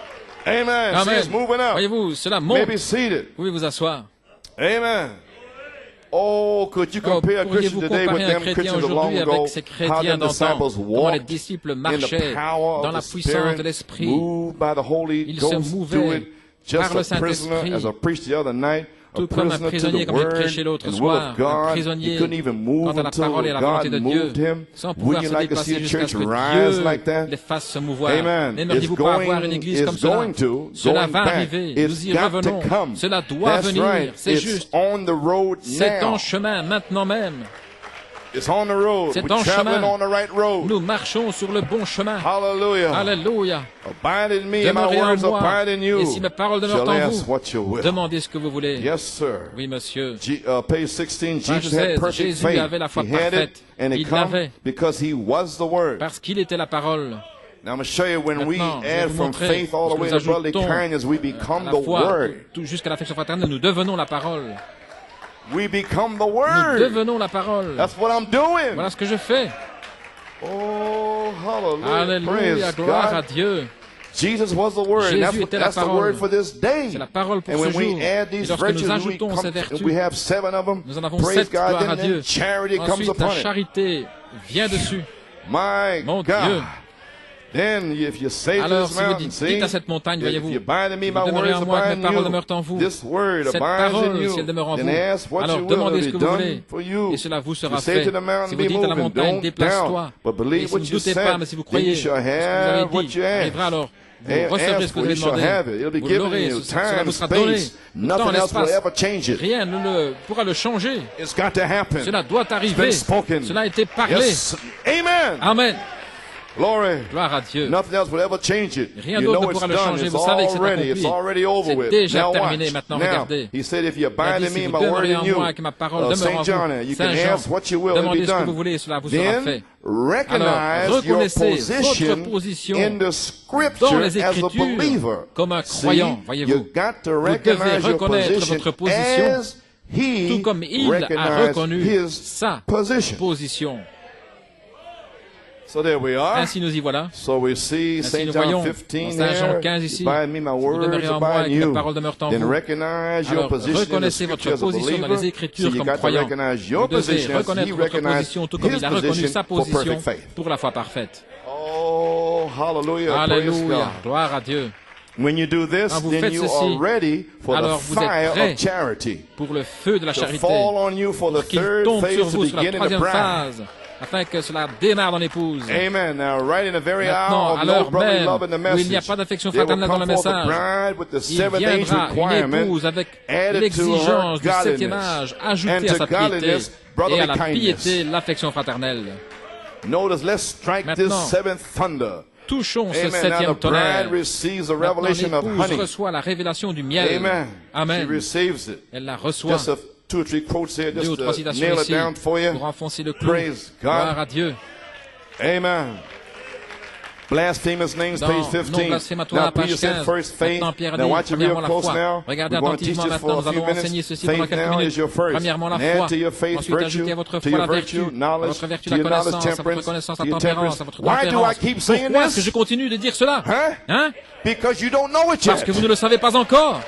Amen. See, it's Amen. moving up. Voyez-vous, cela May monte. be seated. Vous pouvez vous asseoir. Amen. Oh, could you compare a Christian Pourriez-vous today with comparer un them chrétien Christians of long aujourd'hui ago? avec ces How chrétiens the d'antan? disciples Comment les walked disciples in the marchaient power dans of la the puissance de Spirit, l'Esprit. moved by the Holy Ils se Ghost, do mouvaient it just par le a prisoner, Saint-Esprit. as I preached the other night. Tout A comme un prisoner to prisonnier, the comme j'ai word prêché l'autre and will soir, of un God. prisonnier He couldn't even move quant à la until parole et à la volonté God de Dieu, moved him. sans pouvoir Wouldn't se you like to déplacer see a jusqu'à church ce que rise Dieu like that? les fasse se mouvoir. Amen. N'aimeriez-vous pas avoir une église comme cela? Cela va arriver, nous y revenons. Cela doit That's venir, right. c'est It's juste. on the road C'est now. en chemin maintenant même. It's on the road. C'est We're en traveling chemin. on the right road. Nous marchons sur le bon chemin. Hallelujah. Alléluia. Abide in me and my Demeurez en words moi. abide in you. Et si mes paroles demeurent Shall en ask vous, what you will. demandez ce que vous voulez. Yes, sir. Oui, monsieur. Page 16, Page Jesus had 16, perfect Jésus faith. avait la foi He had it, parfaite. and it Il come l'avait. because he was the Word. Parce qu'il était la parole. Now I'm going to show you when we Maintenant, je vais add vous from montrer, faith all the way lorsque to nous brotherly ajoutons, kindness, we à become la the foi, Word. jusqu'à l'affection fraternelle, nous devenons la parole. We become the Nous Word. devenons la parole. That's what I'm doing. Voilà ce que je fais. Oh, hallelujah. Alléluia, Praise gloire à God. Dieu. Jesus was the Word. Jésus And était la that's the parole. Word for this day. C'est la parole pour And ce when jour. we add Et these lorsque virtues, nous we, ajoutons ces come, vertus, we have 7 of them. nous en avons Praise 7, God. gloire à Then Dieu. charity comes Ensuite, upon la it. charité vient dessus. My Mon God. Dieu. Then if you say to Alors, this si vous mountain, see, dites à cette montagne, if voyez-vous, you abide in me, si my vous demeurez words en moi, que abide mes paroles in demeurent en you. vous, This word cette abides in parole, you. si elle demeure en Then vous, ask what alors you will, demandez it'll ce be que vous done voulez, for you. et cela vous sera You say fait. to the mountain, Si be vous dites à la moving, montagne, don't déplace-toi, doubt, but et believe si what vous ne you doutez said, pas, mais si vous then you croyez, shall ce que vous have avez what dit you arrivera ask. alors. Vous recevrez ce que vous avez You shall have demandé. it. It'll be Vous given l'aurez, you. cela Time, vous sera donné. space, Le temps, nothing else will l'espace, ever change it. rien ne pourra le changer. It's got to happen. Cela doit It's arriver. been spoken. Cela a été parlé. Yes. Amen. Amen. Gloire à Dieu. Nothing else will ever change it. Rien You d'autre know ne pourra it's le done. changer. It's Vous savez que c'est already, it's accompli. already over C'est with. déjà Now terminé. watch. Maintenant, Now, regardez. he said, if you Il a abide dit, in si me, vous my word demeurez in en you, moi et que ma parole demeure Saint en John, vous, you can Saint Jean, ask what you will and demandez be ce que vous done. voulez et cela vous sera Then fait. recognize Alors, your reconnaissez votre position position in the dans scripture les as a Écritures believer. comme un See, croyant, voyez-vous. you got to Vous devez recognize your reconnaître position votre position as he tout comme il a recognized reconnu his sa position. position. So there we are. Ainsi nous y voilà. So we see Ainsi St. nous John voyons 15 dans Saint Jean here. 15 ici. Abide in me, my Si vous words demeurez en moi abide et in que la you. parole demeure en Then vous. recognize your Alors, position in the reconnaissez votre scripture as a position dans believer. les Écritures So you comme got to croyant. recognize Vous your devez position as he reconnaître votre recognized position tout comme his il a reconnu position sa for position perfect faith. pour la foi parfaite. Oh, hallelujah. Praise Alléluia. God. Gloire à Dieu. When you do this, Quand vous then faites you ceci, are ready for the alors vous êtes fire prêts of charity pour le feu de la to charité, fall on you for the pour qu'il third tombe sur phase to vous sur la begin in the troisième bride. phase, afin que cela démarre dans l'épouse. Amen. Now, right in the very Maintenant, hour à of no l'heure brotherly même love in the où il n'y a message, pas d'affection there will fraternelle dans come le forth a message, bride with the il seventh age viendra une requirement épouse avec added to her l'exigence du septième godliness, âge ajoutée and à to sa piété godliness, et à brotherly la kindness. piété, l'affection fraternelle. Notice, let's strike this Maintenant, seventh thunder. Touchons ce Amen. Now septième the tonnerre. bride receives a Maintenant, revelation of l'épouse honey. reçoit la révélation du miel. Amen. She Amen. receives it. Elle la reçoit. Just a 2 or 3 quotes here, Deux ou just trois to citations nail it ici down for you. pour enfoncer le clou. Praise Gloire God. à Dieu. Amen. Blasphemous names, Dans page non 15. blasphématoire, Now, à page Peter said 15. first faith. Maintenant, Pierre Now, dit, watch it real premièrement, la close foi. now. Regardez We're going to teach attentivement this maintenant, for a nous few allons enseigner minutes. ceci pendant Faith quelques now minutes. is your first. Premièrement, la Add foi. to your faith Ensuite, ajoutez à virtue, votre to foi your la vertu, virtue, à knowledge, votre vertu to la your knowledge, connaissance, à votre temperance, connaissance to la your tempérance, temperance. à votre Why do I tempérance. keep saying Pourquoi est-ce que this? je continue de dire cela? Huh? Hein? Because you don't know it yet. Parce que vous ne le savez pas encore.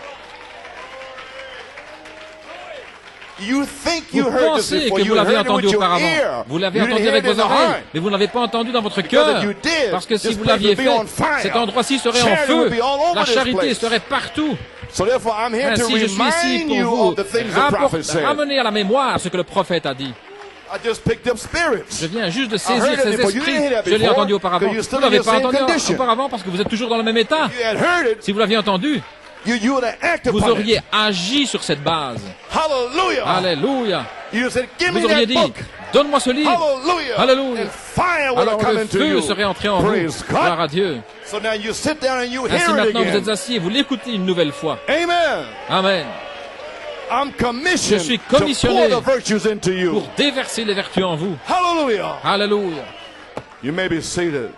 You think Vous you heard this pensez before. que You vous l'avez heard it entendu with your auparavant. ear. Vous l'avez You didn't entendu hear avec it in vos the oreilles, heart. mais vous ne l'avez pas entendu dans votre Because cœur. if you did, Parce que si this vous place l'aviez would be fait, on fire. cet endroit-ci serait en Charity feu. would be all over La this charité place. serait partout. So therefore, I'm here to Ainsi, je suis ici remind pour you vous of the things the prophet said. ramener à la mémoire ce que le prophète a dit. I just picked up spirits. Je viens juste de I saisir heard it ces before. You esprits. didn't hear that Je l'ai before, entendu auparavant. because you're Vous still ne in l'avez the pas same entendu condition. auparavant parce que vous êtes toujours dans le même état. You had heard it. Si vous l'aviez entendu, You would have acted vous upon auriez it. agi sur cette base. Hallelujah. Alléluia. You said, give me Vous auriez that dit, book. donne-moi ce livre. Hallelujah. Alléluia. And fire will Alors come le into feu you. serait entré en vous. Praise Gloire God. à Dieu. So now you sit down and you Ainsi hear it maintenant vous êtes again. assis et vous l'écoutez une nouvelle fois. Amen. Amen. I'm commissioned Je suis to commissionné pour the virtues into you. Pour déverser les vertus en vous. Hallelujah. Alléluia. You may be seated.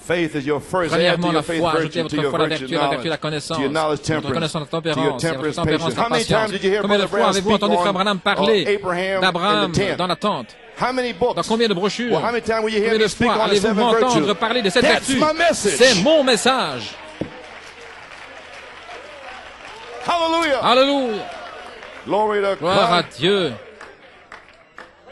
Faith is your first. Premièrement, Add to la your faith foi, virtue, ajoutez à to votre your foi la virtue vertu, la vertu, la knowledge, connaissance, to your knowledge votre temperance, connaissance, la to your tempérance, et à temperance votre tempérance, patience. la How many patience. times did you hear Combien de Brother fois Branham avez-vous speak entendu Frère on Branham parler Abraham d'Abraham in the tent? dans la tente? How many books? Dans combien de brochures? Well, how many times will you hear Combien me de speak fois on the allez-vous seven m'entendre virtues? parler de cette That's vertu? my message. C'est mon message. Hallelujah. Alléluia. Glory to Gloire à God. Dieu.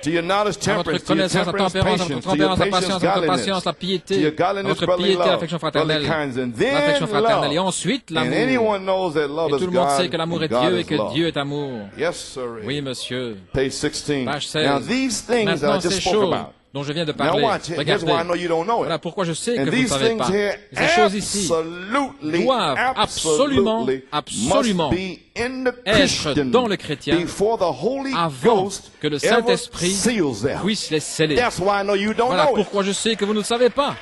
To your knowledge, À votre temperance, to your connaissance, la temperance, tempérance, à votre patience, to your tempérance, la patience, patience, à votre godliness, patience, la to piété, your à godliness, votre brotherly piété, love, l'affection brotherly fraternelle, kindness, and then l'affection fraternelle, et love. ensuite And l'amour. anyone knows that love Et is tout le monde sait God, que l'amour est and God Dieu et is que love. Dieu est amour. Yes, sir. Oui, monsieur. Page 16. Page 16. Now these things that I Maintenant, just ces spoke choses about. dont je viens de Now parler, watch. Here's regardez. why I know you don't know Voilà it. pourquoi je sais que And vous ne these savez things pas. here Ces choses ici absolutely, doivent absolument must be in the être Christian dans le chrétien before the Holy avant Ghost que le ever Saint-Esprit seals them. puisse les sceller. That's why I know you don't Voilà know it. pourquoi je sais que vous ne le savez pas.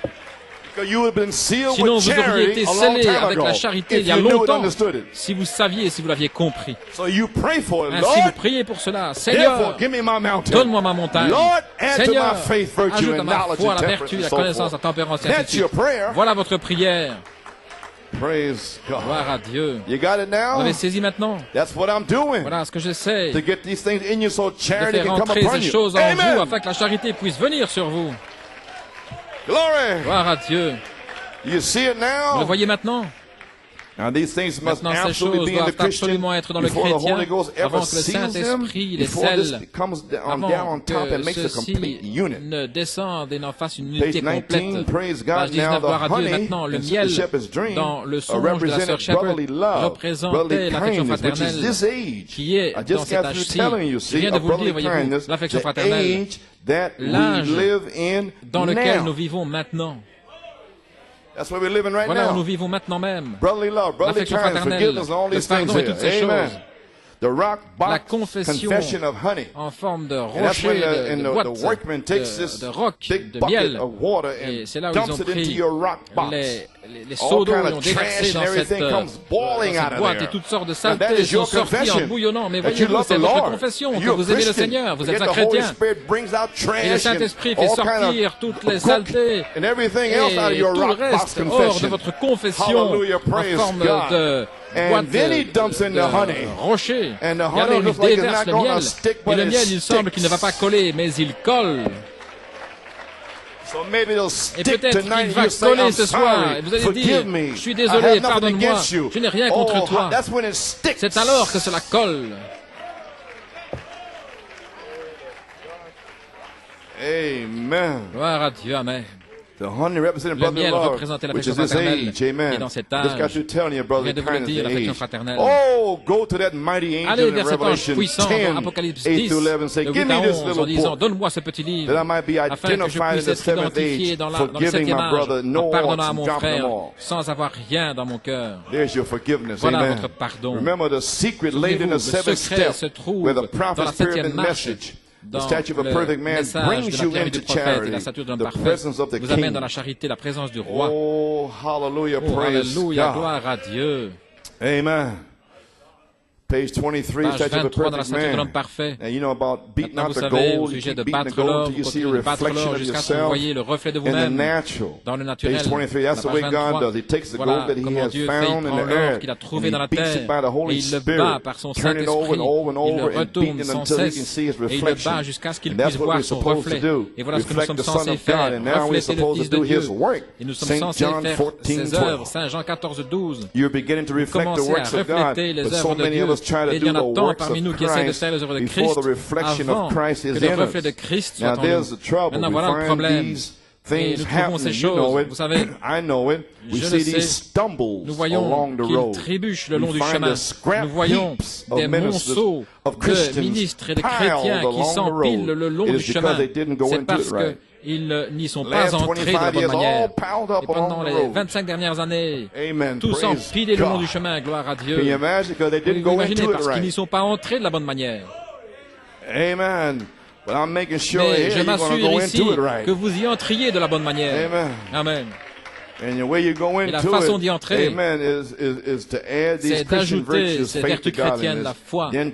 Because you have been sealed Sinon, with vous auriez charity été a long scellé time avec ago. la charité If il y a you knew it, longtemps, understood it. si vous saviez et si vous l'aviez compris. So you pray for it, Ainsi, vous Lord. priez pour cela. Therefore, Seigneur, give me my mountain. donne-moi ma montagne. Lord, add to Seigneur, my faith, virtue, ajoute à and ma knowledge, foi and la temperance, vertu, and la so connaissance, forth. la tempérance, et ainsi de That's your suite. prayer. Voilà votre prière. Praise God. Gloire à Dieu. You got it Vous now? l'avez saisi maintenant? That's what I'm doing. Voilà ce que j'essaie To get these things in you so de charity faire can come entrer upon ces you. choses en vous Amen. afin que la charité puisse venir sur vous. Glory. Gloire à Dieu. You see it Vous le now? voyez maintenant? Now these things must Maintenant, ces absolutely choses be in the doivent Christian absolument être dans le before the chrétien Holy Ghost ever avant que le seals them, Saint-Esprit les before this scelle, comes down avant on top and que makes a complete ceci unit. ne descende et n'en fasse une Page unité 19, complète. praise Page God. Now 19, gloire the à Dieu. honey Maintenant, le in miel the shepherd's dream dans le songe de la represented sœur Shepherd brotherly love, représentait brotherly l'affection kindness, which is fraternelle this age. qui est I dans just cet got through âge-ci. telling you, Je see, viens de of vous le brotherly dire, voyez-vous, kindness, l'affection the fraternelle, age that we l'âge live in dans lequel nous now. vivons maintenant. That's where we're living right Voilà où now. nous vivons maintenant même. Brotherly love, brotherly L'affection kindness, fraternelle, forgiveness, and all le these things pardon et here. toutes ces Amen. choses. la confession en forme de rocher, de boîte de roc, de miel. Et c'est là où ils ont pris les seaux d'eau, ils ont déversé dans cette boîte et toutes sortes de saletés sont sorties en bouillonnant. Mais voyez-vous, c'est votre confession que vous aimez le Seigneur, vous êtes un chrétien. Et le Saint-Esprit fait sortir toutes les saletés et tout le reste hors de votre confession en forme de boîte de rocher. Et alors il déverse le miel. Et le miel, il semble qu'il ne va pas coller, mais il colle. Et peut-être qu'il va coller ce soir. Et vous allez dire, je suis désolé, pardonne-moi, je n'ai rien contre toi. C'est alors que cela colle. Amen. Gloire à Dieu, amen. Le miel représentait l'affection fraternelle. Et dans cet âge, je viens de vous le dire, l'affection fraternelle. Allez vers cet ange puissant dans Apocalypse 10, de 8 à 11, en disant, donne-moi ce petit livre, afin que je puisse être identifié dans le 7e âge, en pardonnant à mon frère, sans avoir rien dans mon cœur. Voilà votre pardon. Souvenez-vous, le secret se trouve dans la 7e marche. Dans le message de la pierre du prophète et la stature d'un parfait vous amène dans la charité, la présence du roi. Oh, hallelujah, gloire à Dieu. Amen. Page 23, Page 23 dans la stature de l'homme parfait. Maintenant, vous savez, au sujet de battre l'or, jusqu'à ce que vous voyez le reflet de vous-même dans le naturel. Page 23, voilà comment Dieu fait, il prend l'or qu'il a trouvé dans la terre et il le bat par son Saint-Esprit. Il le retourne sans cesse et il le bat jusqu'à ce qu'il puisse voir son reflet. Et voilà ce que nous sommes censés faire, refléter le Fils de Dieu. Et nous sommes censés faire ses œuvres. Saint Jean 14, 12. Vous commencez à refléter les œuvres de Dieu. Et il y en a tant parmi nous qui essaient de faire les œuvres de Christ avant que le reflet de Christ soit en nous. Maintenant, voilà le problème. Et nous trouvons ces choses, vous savez, je le sais, nous voyons qu'ils trébuchent le long du chemin. Nous voyons des monceaux de ministres et de chrétiens qui s'empilent le long du chemin. C'est parce qu'ils n'y sont pas entrés de la bonne manière. Et pendant les 25 dernières années, tous empilés le long du chemin, gloire à Dieu. Vous imaginez, parce qu'ils n'y sont pas entrés de la bonne manière. Amen. Mais je m'assure ici que vous y entriez de la bonne manière. Amen. Et la façon d'y entrer, c'est d'ajouter ces vertus chrétiennes, la foi, la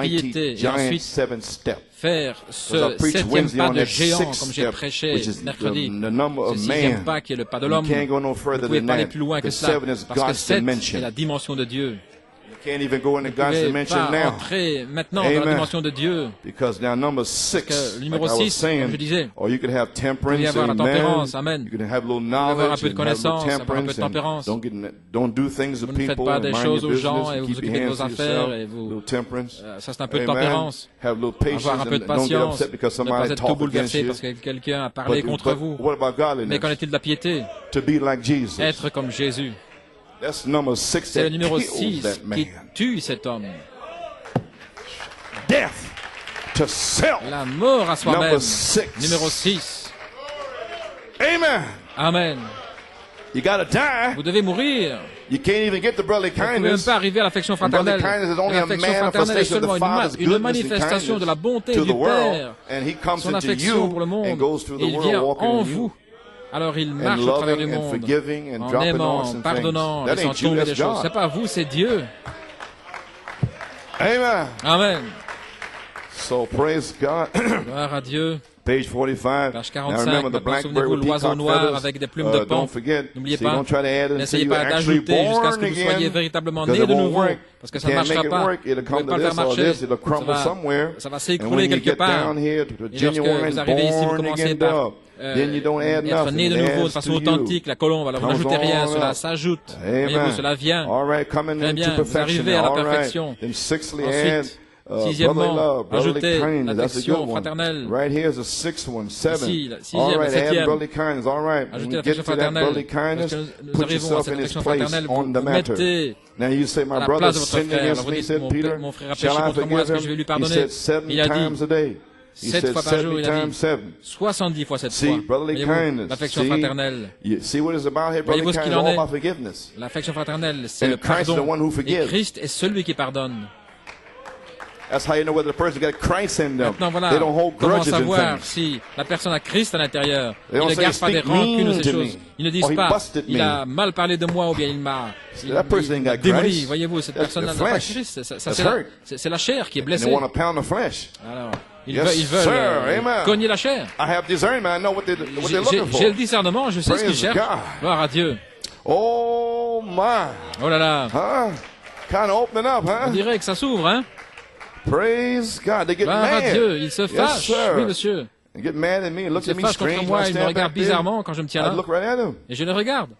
piété, et ensuite faire ce 7e pas de géant, comme j'ai prêché mercredi, ce 6e pas qui est le pas de l'homme. Vous ne pouvez pas aller plus loin que cela, parce que 7 est la dimension de Dieu. Vous ne pouvez pas entrer maintenant dans la dimension de Dieu. Parce que le numéro 6, comme je disais, il peut y avoir la tempérance, amen. Il peut y avoir un peu de connaissance, avoir un peu de tempérance. Vous ne faites pas des choses aux gens et vous vous occupez de vos affaires et vous... ça c'est un peu de tempérance. Avoir un peu de patience, ne pas être tout bouleversé parce que quelqu'un a parlé contre vous. Mais qu'en est-il de la piété? Être comme Jésus. C'est le numéro 6 qui tue cet homme. La mort à soi-même. Numéro 6. Amen. Vous devez mourir. Vous ne pouvez même pas arriver à l'affection fraternelle. L'affection fraternelle est seulement une manifestation de la bonté du Père. Son affection pour le monde. Et il vient en vous. Alors il marche au travers du monde, en aimant, en pardonnant, en laissant tomber des choses. C'est pas vous, c'est Dieu. Amen. Amen. So praise God. Gloire à Dieu. Page 45. Page 45. Souvenez-vous l'oiseau noir avec des plumes de paon. N'oubliez pas, n'essayez pas d'ajouter jusqu'à ce que vous soyez véritablement né de nouveau. Parce que ça ne marchera pas. Vous ne pouvez pas le faire marcher. Ça va s'écrouler quelque part. Et lorsque vous arrivez ici, vous commencez par être né de nouveau de façon authentique, la colombe. Alors vous n'ajoutez rien, cela s'ajoute. Voyez-vous, cela vient. Très bien, vous arrivez à la perfection. Ensuite, sixièmement, ajoutez l'affection fraternelle. Ici, la 6e et 7e. Ajoutez l'affection fraternelle. Lorsque nous arrivons à cette affection fraternelle, vous mettez à la place de votre frère. Alors vous dites, mon frère a péché contre moi, est-ce que je vais lui pardonner? Il a dit 7 fois par jour, il a dit 70 fois 7 fois. Voyez-vous, l'affection fraternelle. Voyez-vous ce qu'il en est? L'affection fraternelle, c'est le pardon. Et Christ est celui qui pardonne. That's how you know whether the person got Christ in them. Maintenant, voilà, They don't hold comment grudges in savoir things. si la personne a Christ à l'intérieur. They Ils don't ne say, gardent pas des "Speak rancunes ou mean ces to choses. me." Ils ne disent Or he pas, busted il me. a mal parlé de moi ou bien il m'a That person ain't got démoli. Christ. Voyez-vous, cette That's personne the n'a pas flesh. Christ. Ça, That's c'est hurt. la chair qui est And they blessée. want to pound the flesh. Alors, ils Yes, veulent sir. Amen. cogner la chair. I have discernment. I know what they're looking for. J'ai le discernement, je sais ce qu'ils Praise cherchent. God. Gloire à Dieu. Oh my. Oh là là. Huh? Kind of opening up, On huh? dirait que ça s'ouvre, hein? Praise God. They get Gloire à mad. Dieu. Ils se Yes, fâchent. sir. Oui, monsieur. They get mad at me, Ils look se at me fâchent contre strange. moi. I Ils me stand regardent back there. bizarrement quand je me tiens I là. look right at them. Et je les regarde.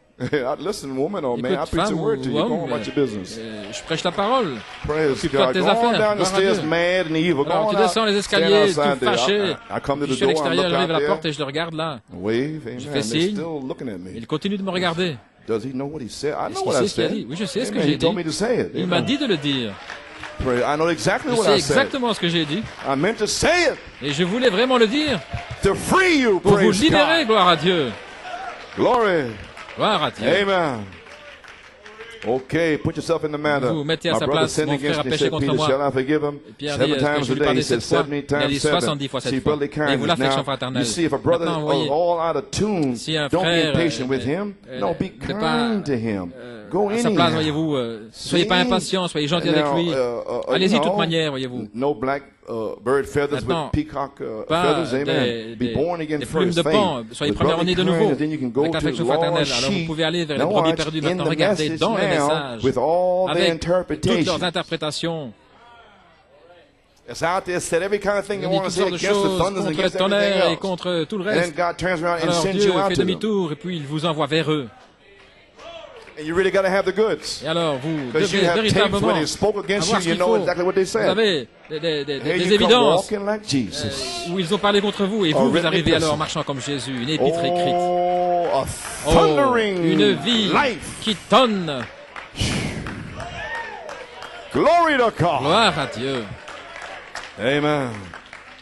Listen, woman or man, I Écoute, preach the femme word to ou you. Go homme, on about your business. je prêche la parole. Praise Occupe-toi God. de tes Go on affaires. down the Gloire à stairs, Dieu. mad and evil. Go Alors, on tu out. descends les Stand escaliers, outside tout there. fâché. I come to Je the suis à door. I l'extérieur, look j'arrive à out la porte there. et je le regarde là. Wave, amen. Je fais They're signe. still looking at me. Il continue de me regarder. Does he know what he said? I Est-ce know qu'il what sait I ce qu'il a said. dit? Oui, je sais ce que Amen. j'ai He told dit. me to say it. Il m'a Amen. dit de le dire. Pray. I know exactly Je what sais I said. exactement ce que j'ai dit. I meant to say it Et je voulais vraiment le dire to free you. pour vous Praise libérer, God. gloire à Dieu. Glory. Gloire à Dieu. Amen. Okay, put yourself in the matter. Vous mettez à My sa brother place, sinned mon frère against a me. He péché said, contre Peter, moi. shall I forgive him? Pierre dit, 7 est-ce que times je a lui day. pardonne He said 7 fois? 70 Il a times dit 7. 70 fois 7 See, fois. brotherly Et vous kindness. l'affection Now, fraternelle. you see, if a brother Maintenant, is voyez, all out of tune, si un don't be frère impatient with him. No, be n'est pas, kind to him. Go à sa place, anyhow. voyez-vous, soyez pas impatient, soyez gentil avec lui. Allez-y de toute manière, voyez-vous. No black bird feathers Maintenant, with peacock pas feathers. Amen. Be born again des plumes first. de pan, soyez premièrement nés de nouveau, Then you can go avec to l'affection the fraternelle. lost Alors vous sheep. pouvez aller vers les Now brebis watch, perdues. in Maintenant, the regardez message dans le now, message, with all the avec toutes leurs interpretations. interprétations. It's out there, said every kind of thing Il you dit want to toutes say sortes de against the choses thunders and contre le against everything tonnerre et else. contre tout le And then reste. God turns around and Alors sends Dieu you out fait to them. demi-tour et puis il vous envoie vers eux. And you really got to have the goods. Et alors vous Because you devez have tapes véritablement when they spoke against avoir you, ce you qu'il know faut. exactly what they Vous said. avez Here des you come évidences walking like Jesus. où ils ont parlé contre vous et Or vous written arrivez epistle. alors marchant comme Jésus, une épître écrite. Oh, a Oh, thundering une vie life. qui tonne. Glory to God. Gloire à Dieu. Amen.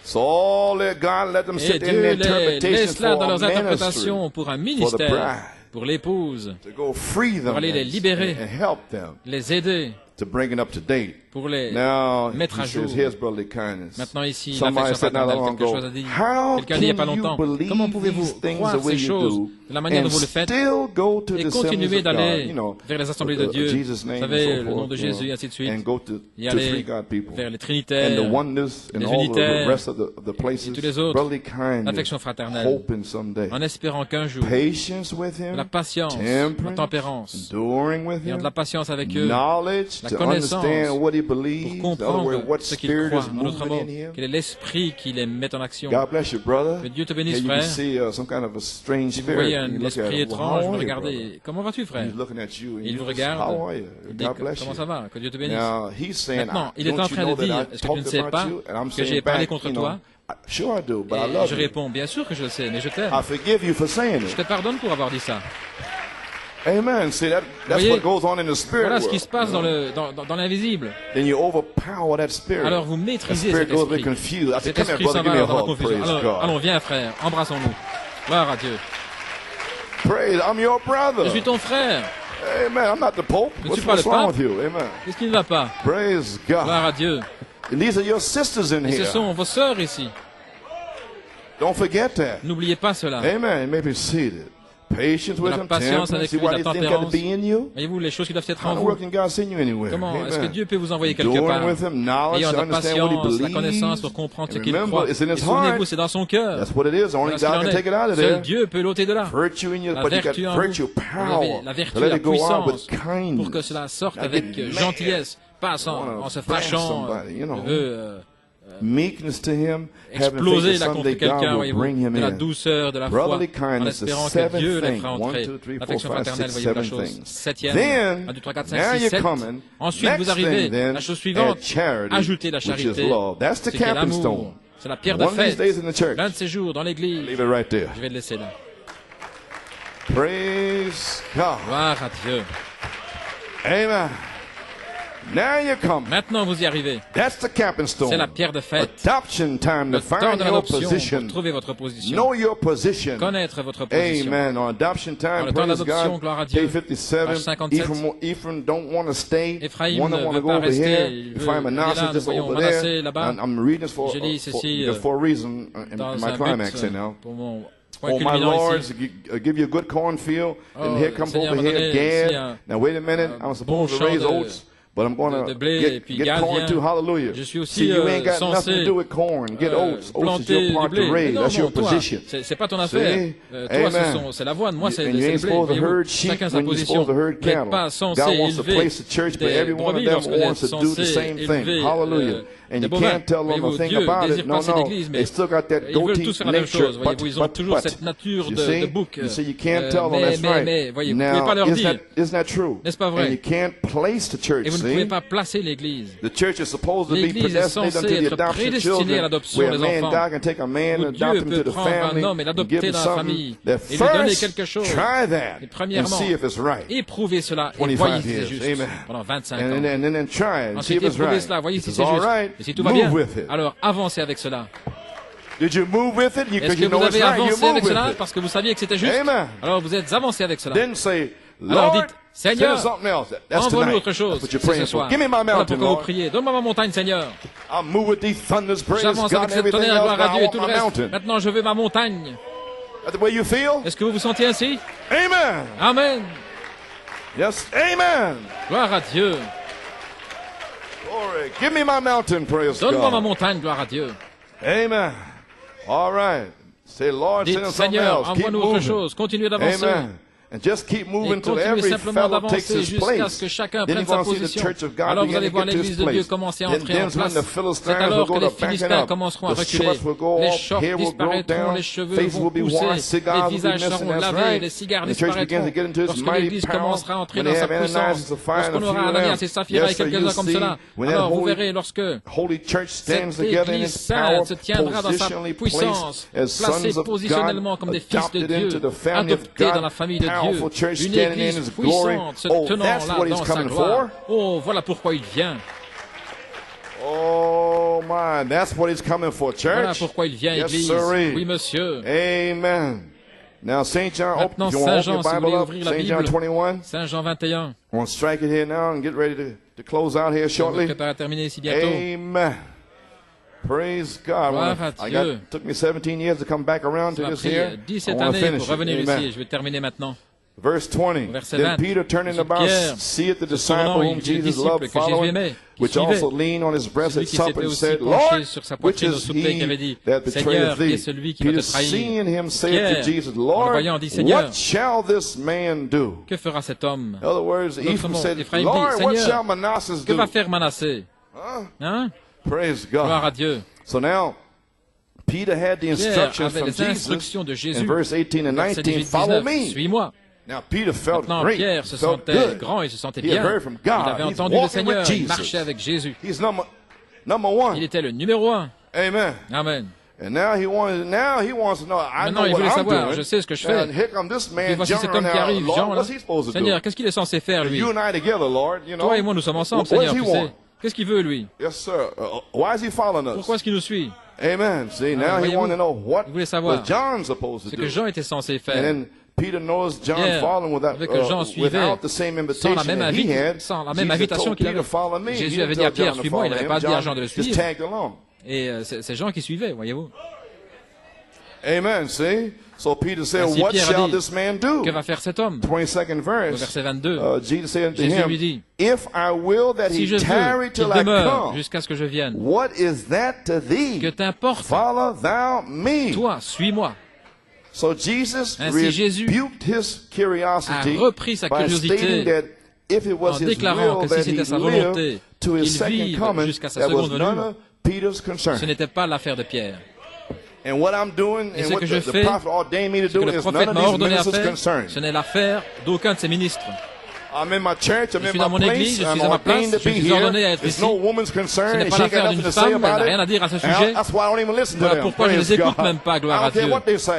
So let God let them Et sit in Dieu their les interpretation laisse là for dans a leurs ministry, interprétations pour un ministère, pour l'épouse, to go free them pour aller les libérer, and help them les aider, to bring it up to date. pour les Now, mettre à he jour. says, here's brotherly kindness. Maintenant ici, Somebody l'affection said not fraternelle, long quelque ago, chose a dit. how Quelqu'un a dit il n'y a pas can you longtemps. believe Comment pouvez-vous these things croire the way ces you choses do de la manière and dont vous le faites still go to et the assemblies continuer of God, d'aller you know, vers les assemblées de Dieu, Jesus' vous name savez, and so le nom forth, de you know, Jésus, et ainsi de suite, and go y to free aller God people. vers les And the trinitaires, oneness and les all the unitaires, rest of the places, et tous les autres, brotherly kindness, l'affection fraternelle, hoping someday, en espérant qu'un jour, patience with de him, la patience, la temperance, tempérance, enduring with ayant de him, la patience avec eux, knowledge la to connaissance, understand what he pour believes, in other comprendre words, what ce qu'il spirit croit, is en d'autres mots, moving in him. quel est l'esprit qui les met en action. God bless you, brother. Que Dieu te Here bénisse, you can frère. see some kind of a strange Si vous spirit. voyez You un look at esprit it, well, étrange, how vous are you, regardez, brother? comment vas-tu, frère? He's looking at you and Il you vous just, how regarde, are you? il dit, God bless comment you. ça va, que Dieu te bénisse. Now, he's saying, Maintenant, il est en don't you train know de that dire, I est-ce que tu ne talked sais about pas you? And I'm que saying j'ai parlé back, contre you know, toi? sure I do, but I Et love je you. réponds, bien sûr que je le sais, mais je t'aime. I forgive you for saying Je it. te pardonne pour avoir dit ça. Amen. See, that's Voyez, what goes on in the spirit Voilà ce world. qui se passe dans l'invisible. Then you overpower that spirit. Alors vous The maîtrisez spirit cet goes a bit esprit. confused. I said, Cet come here, esprit brother, s'en give va me a alors dans la hug. confusion. Praise Alors, God. allons, viens frère, embrassons-nous. Gloire à Dieu. Praise, I'm your brother. Je suis ton frère. Amen. I'm not the Pope. Je ne suis What's pas le wrong pape. with you? Amen. Qu'est-ce qui ne va pas? Praise God. Gloire à Dieu. And these are your sisters in Et ce here. sont vos sœurs ici. Don't forget that. N'oubliez pas cela. Amen. You may be seated. Patience with la them, patience temperance. avec See lui, what la these things got to tempérance. be in you? Voyez-vous les choses qui doivent être en How vous. where can God send you anywhere? Comment est-ce que Amen. Dieu peut vous envoyer quelque Doing part? with him, knowledge Ayant to la understand what he patience, la believes. connaissance pour comprendre ce And qu'il remember, croit. it's in Et his souvenez-vous, heart. c'est dans son cœur. That's what it is. Only Voilà ce qu'il God en can est. take it out of Seul there. Dieu peut l'ôter de là. Virtue in you, La but you got vertu en vous. virtue, Vous avez power. la vertu, To let la it go out with puissance kindness. pour que cela sorte Not avec get mad. gentillesse, pas I wanna en se bash fâchant. somebody, you know. Je veux Meekness to him, having faith exploser that là contre someday quelqu'un, God will voyez-vous, bring him de la in. douceur, de la foi, Brotherly en kindness, the espérant que seventh Dieu les thing. fera 1, entrer. 2, 3, 4, L'affection 5, fraternelle, 6, voyez-vous la 7 chose. things. Septième, Then, 1, 2, 3, 4, now 5, 6, you're 7. coming. Ensuite, Next vous arrivez, thing, then, la chose suivante, add charity, ajoutez la which is charité, love. That's the ce qui est capping l'amour. stone. C'est la pierre de One of these fête. days in the church. L'un de ces jours, dans l'église, Leave it right there. je vais le laisser là. Praise God. Gloire à Dieu. Amen. Now you come. Maintenant, vous y arrivez. That's the capping stone. C'est la pierre de fête. Adoption time to Le temps find de your l'adoption position. pour trouver votre position. Know your position. Connaître votre position. Amen. On adoption Dans time, le temps praise d'adoption, God. gloire à Dieu. Page 57. Page 57. Ephraim don't want to stay. Ephraim One ne want veut to go pas over rester. here. Il If veut I'm aller Manasseh, là. Nous just voyons over Manassé there. là-bas. I'm reading this for Je lis ceci a reason dans in my un climax but here now. pour mon point Oh, my culminant Lord, ici. give you a good cornfield. Oh, And here comes Seigneur over m'a here donné ici Gad. Now wait a minute. I'm supposed bon to raise champ de- oats. But I'm going de to blé, et puis get Gad corn vient. too. Hallelujah. Je suis aussi See, you ain't got censé, nothing to do with corn. Get oats. Oats is planter your part du blé. to raise. Non, That's your toi, position. c'est pas ton affaire. See? Toi, Amen. c'est l'avoine. Moi, c'est And le you ain't blé. supposed to Voyez-vous, herd sheep chacun sa when you're position. supposed to herd Vous n'êtes cattle. pas censé God wants to élever place the church, but des every one of brebis them lorsque vous wants êtes to do the censé same thing. élever Hallelujah. And des you bovins. can't tell them a Voyez-vous, thing Dieu about désire it. No, passer no. l'église, mais They still got that ils veulent goatee tous faire la même nature. chose. Voyez-vous, ils ont toujours cette nature de bouc. You see, you can't tell them that's right. Mais, voyez, vous ne pouvez pas leur dire. Isn't that true? N'est-ce pas And vrai? you can't place the church. Et vous ne See? pouvez pas placer l'église. The church is supposed to be L'église est predestinated censée unto the être adoption of prédestinée à children, l'adoption where a des man enfants. God can take a man Où and adopt Dieu him peut to the prendre un family homme et and l'adopter give him dans la something. famille That et lui donner first, quelque chose. try that Et and premièrement, see if it's right. éprouvez cela et 25 voyez si c'est years. juste. Amen. Pendant 25 And ans. then try it and see Ensuite, if it's éprouvez right. cela, voyez If si it's c'est all juste. right, Et si tout va move bien, with it. alors avancez avec cela. Did you move with it? Est-ce Because que you vous know it's avez right. You avancé move avec with cela it. parce que vous saviez que c'était juste? Amen. Alors vous êtes avancé avec cela. Then say, Alors Lord, dites, Seigneur, send something else. That's envoie-nous tonight. autre chose. That's what you're C'est praying ce for. soir. Give me my Voilà mountain, pourquoi vous Lord. priez. Donne-moi ma montagne, Seigneur. I'll move with these thunders, praise J'avance God, avec and cette everything tonnerre, else. gloire à Now Dieu I et want tout my le reste. mountain. Maintenant, je veux ma montagne. That's the way you feel? Est-ce que vous vous sentez ainsi? Amen. Amen. Yes, amen. Gloire à Dieu. Glory. Give me my mountain, praise Donne-moi ma God. montagne, gloire à Dieu. Amen. All right. Say, Lord, Dites, send us something Seigneur, else. Keep envoie-nous autre moving. chose. Continuez d'avancer. Amen. And just keep moving Et until continuez every simplement fellow takes d'avancer his jusqu'à place. ce que chacun Then prenne you're sa going to see the position. church of God Alors vous begin allez to voir get to l'église his de Dieu place. commencer à Then entrer en when the place. C'est Philistines will alors go que les to backing Philistins up. commenceront à The reculer. shorts will go Les off, shorts hair will grow disparaîtront, down, les cheveux faces vont will be pousser, washed, cigars les will be visages missing. seront That's lavés, right. les cigares And the church begins to disparaîtront. get into its Lorsque mighty l'église power. commencera à entrer When dans they sa have Ananias and puissance, Sapphira and a lorsqu'on few aura of Ananias them. et Saphira et Yes, sir, quelques-uns you comme see, cela, when that alors vous holy verrez lorsque Holy church stands cette together in église its power, sainte se tiendra dans sa positionally puissance, placed as placée sons of positionnellement God, comme des fils de adopted into Dieu, the family of adoptés dans God, la famille de Dieu, powerful church une standing in église His glory. puissante se Oh, tenant that's là what He's dans sa coming gloire. for. Oh, voilà pourquoi il vient. Oh my, that's what He's coming for, Voilà church. pourquoi il vient, Yes, église. sirree. Oui, monsieur. Amen. Now, St. John, Maintenant, if you want Saint to open your Jean, si vous Bible voulez up, ouvrir la St. John Bible, 21. Saint Jean 21. I want to strike it here now and get ready to close out here Je me shortly. prépare à terminer ici bientôt. Amen. Praise God. Gloire à Dieu. Took me 17 years to come back around Ça to m'a this pris here. I 17 want to années finish pour revenir it. ici. Amen. Je vais terminer maintenant. Verse 20. Verset Then 20. Peter turning Ensuite, about, Pierre, seeth the se disciple tournant, whom il vit le Jesus disciple loved que Jésus following, aimait, qui which suivait. also leaned on his breast Celui at qui supper s'était and aussi said, penché Lord, sur sa which poitrine au is souper, qui avait he dit, that betrayeth Seigneur, qui est thee? celui qui va Peter te trahir. seeing him saith Pierre, to Jesus, en le Lord, voyant, dit, Seigneur, what shall this man do? que fera cet homme? In other words, Ephraim Autrement, said, Ephraim dit, Lord, what Seigneur, shall Manasseh Que do? va faire Manassé? Hein? Praise Gloire à God. Dieu. So now, Peter had the Pierre instructions avait from les Jesus instructions de in Jésus. verse 18 and Verset 19, 18, follow 19, me. suis-moi. Now Peter felt Maintenant, great. Pierre se felt sentait good. grand, il se sentait He had bien. heard from Il God. avait He's entendu le walking with Seigneur, il Jesus. marchait avec Jésus. He's number one. Il était le numéro 1. Amen. Amen. And now he wants to know, I know Maintenant, il what voulait I'm savoir, doing. je sais ce que je And fais. here comes this Et man, voici cet John, homme qui now. arrive, Lord, Jean, là. what's he supposed to do? Seigneur, qu'est-ce qu'il est censé faire, lui? You and I together, Lord, you know. Toi et moi, nous sommes ensemble, What does Seigneur, he tu sais. want? Qu'est-ce qu'il veut, lui? Yes, sir. Why is he following us? Pourquoi est-ce qu'il nous suit? Amen. See, now he voyez-vous, wanted to know what il voulait savoir was John supposed to Ce do. que Jean était censé And faire. then Peter knows John Pierre, following avec que Jean suivait, without the same sans invitation la même, that he had. sans la Jesus même invitation told qu'il Peter, avait. follow me. He Jésus didn't avait dit tell à Pierre, John to suis-moi, il follow n'avait him. pas dit à John Jean de le just suivre. tagged along. Et c'est Jean qui suivait, voyez-vous. Amen. See? So Peter said, Ainsi, what Pierre a shall dit, this man do? Que va faire cet homme? 22nd Au verse. verset 22. Jesus said unto Jésus him, lui dit, if I will that Si he je veux tarry qu'il till I demeure come, jusqu'à ce que je vienne, what is that to thee? que t'importe, Follow thou me. toi, suis-moi. So Jesus Ainsi, Jésus rebuked his curiosity a repris sa by curiosité stating that if it was en his déclarant will que si that c'était he sa volonté live to his qu'il second vive coming, jusqu'à sa that was seconde none venue, of Peter's concern. Ce n'était pas l'affaire de Pierre. And what I'm doing Et and ce what que je the fais, prophet ordained me to Ce que do le is prophète none of m'a these ordonné à ministers' faire, concern. ce n'est l'affaire d'aucun de ses ministres. Je suis dans mon église, je suis à ma place, je suis ordonné à être ici. Ce n'est pas l'affaire d'une femme, elle n'a rien à dire à ce sujet. Voilà pourquoi je ne les écoute même pas, gloire à Dieu.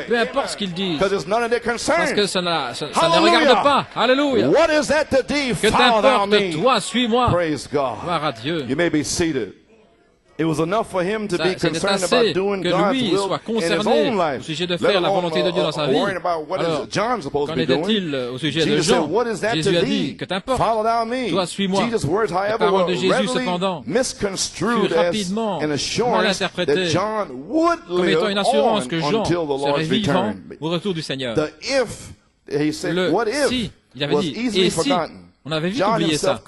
Peu importe ce qu'ils disent, parce que ça ne regarde pas. Alléluia. Que t'importe, toi, suis-moi. Gloire à Dieu. It was enough for him to be concerned about doing God's will in his own life. Au sujet de faire la volonté de Dieu dans sa vie. Alors, qu'en était-il au sujet de Jean? Jésus a dit, que t'importe, toi suis-moi. La parole de Jésus, cependant, fut rapidement mal interprétée comme étant une assurance que Jean serait vivant au retour du Seigneur. Le si, il avait dit, et si, on avait vite oublié ça.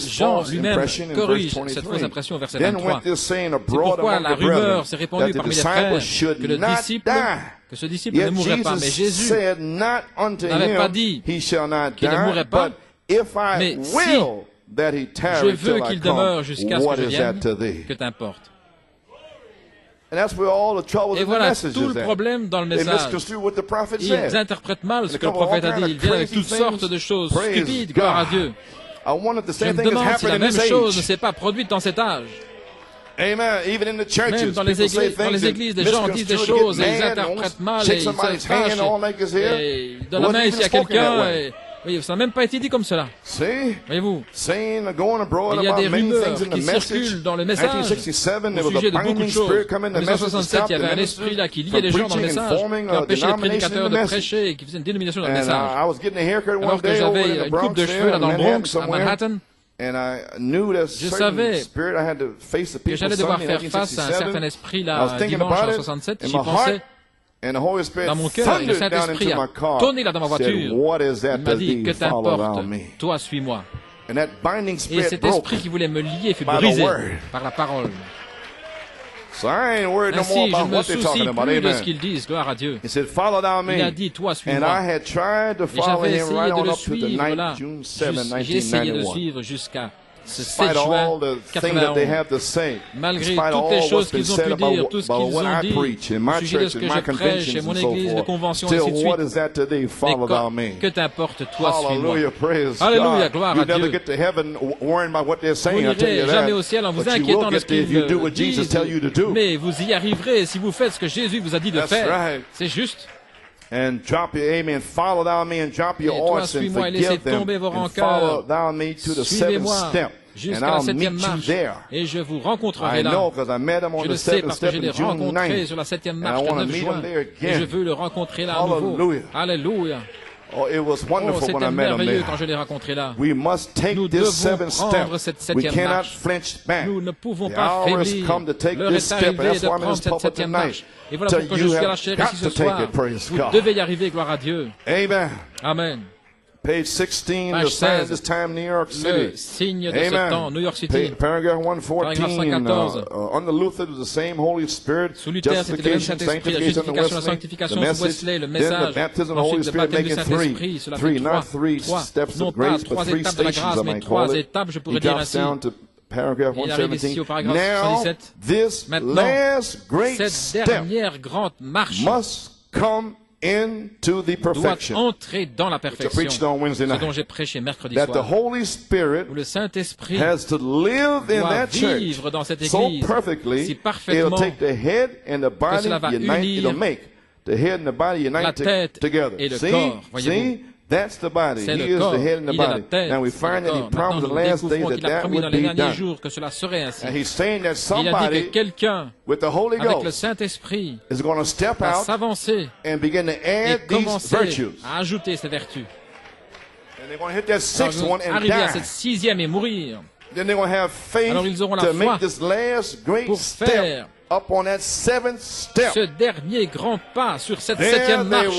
Jean lui-même corrige cette fausse impression au verset 23. C'est pourquoi la rumeur s'est répandue parmi les frères que ce disciple ne mourrait pas. Mais Jésus n'avait pas dit qu'il ne mourrait pas, mais si je veux qu'il demeure jusqu'à ce que je vienne, que t'importe. Et voilà tout le problème dans le message. Ils interprètent mal ce que le prophète a dit. Ils viennent avec toutes sortes de choses stupides, gloire à Dieu. Je me demande si la même chose ne s'est pas produite dans cet âge. Même dans les églises, des gens disent des choses et ils interprètent mal et ils se fâchent. Et ils donnent la main ici à quelqu'un. Oui, ça n'a même pas été dit comme cela. Voyez-vous, il y a des rumeurs qui circulent dans le message au sujet de beaucoup de choses. En 1967, il y avait un esprit là qui liait les gens dans le message, qui empêchait les prédicateurs de prêcher et qui faisait une dénomination dans le message. Alors que j'avais une coupe de cheveux là dans le Bronx, à Manhattan, je savais que j'allais devoir faire face à un certain esprit là dimanche en 67, j'y pensais. Dans mon cœur, et le Saint-Esprit a tonné là dans ma voiture. Il m'a dit, que t'importe, toi suis-moi. Et cet esprit qui voulait me lier fut brisé par la parole. Ainsi, je ne me soucie plus de ce qu'ils disent, gloire à Dieu. Il a dit, toi suis-moi. Et j'avais essayé de le suivre là. J'ai essayé de le suivre jusqu'à ce 7 juin 91, malgré toutes les choses qu'ils ont pu dire, tout ce qu'ils ont dit au sujet de ce que je prêche et mon église, de convention, et ainsi de suite. Mais que t'importe, toi, suis-moi. Alléluia, gloire à Dieu. Vous n'irez jamais au ciel en vous inquiétant de ce qu'ils disent, mais vous y arriverez si vous faites ce que Jésus vous a dit de faire. C'est juste. And drop your amen, follow down me and drop your horse and forgive them and follow down me to the seventh step. Jusqu'à la 7e marche, et je vous rencontrerai là. Je le sais parce que je l'ai rencontré sur la 7e marche le 9 juin, et je veux le rencontrer là à nouveau. Alléluia. Oh, c'était merveilleux quand je l'ai rencontré là. Nous devons prendre cette 7e marche. Nous ne pouvons pas faiblir. L'heure est arrivée de prendre cette 7e marche. Et voilà pourquoi je suis à la chair ici ce soir. Vous devez y arriver, gloire à Dieu. Amen. Page 16, the sign of this time, New York City. Le signe de ce temps, New York City. Paragraph 114. Under Luther, the same Holy Spirit. Sous Luther, c'était le même Saint-Esprit, la justification, la sanctification. Sous Wesley, le message. Ensuite, le baptême du Saint-Esprit. Cela fait trois, non pas 3 étapes de la grâce, mais 3 étapes, je pourrais dire ainsi. Il arrive ici au paragraphe 117. Maintenant, cette dernière grande marche doit entrer dans la perfection, ce dont j'ai prêché mercredi soir, où le Saint-Esprit doit vivre dans cette église si parfaitement que cela va unir la tête et le corps. Voyez-vous, c'est le corps, il est la tête. Maintenant, nous découvrons qu'il a promis dans les derniers jours que cela serait ainsi. Il a dit que quelqu'un, avec le Saint-Esprit, va s'avancer et commencer à ajouter ses vertus. Ils vont arriver à cette 6e et mourir. Alors ils auront la foi pour faire ce dernier grand pas sur cette 7e marche.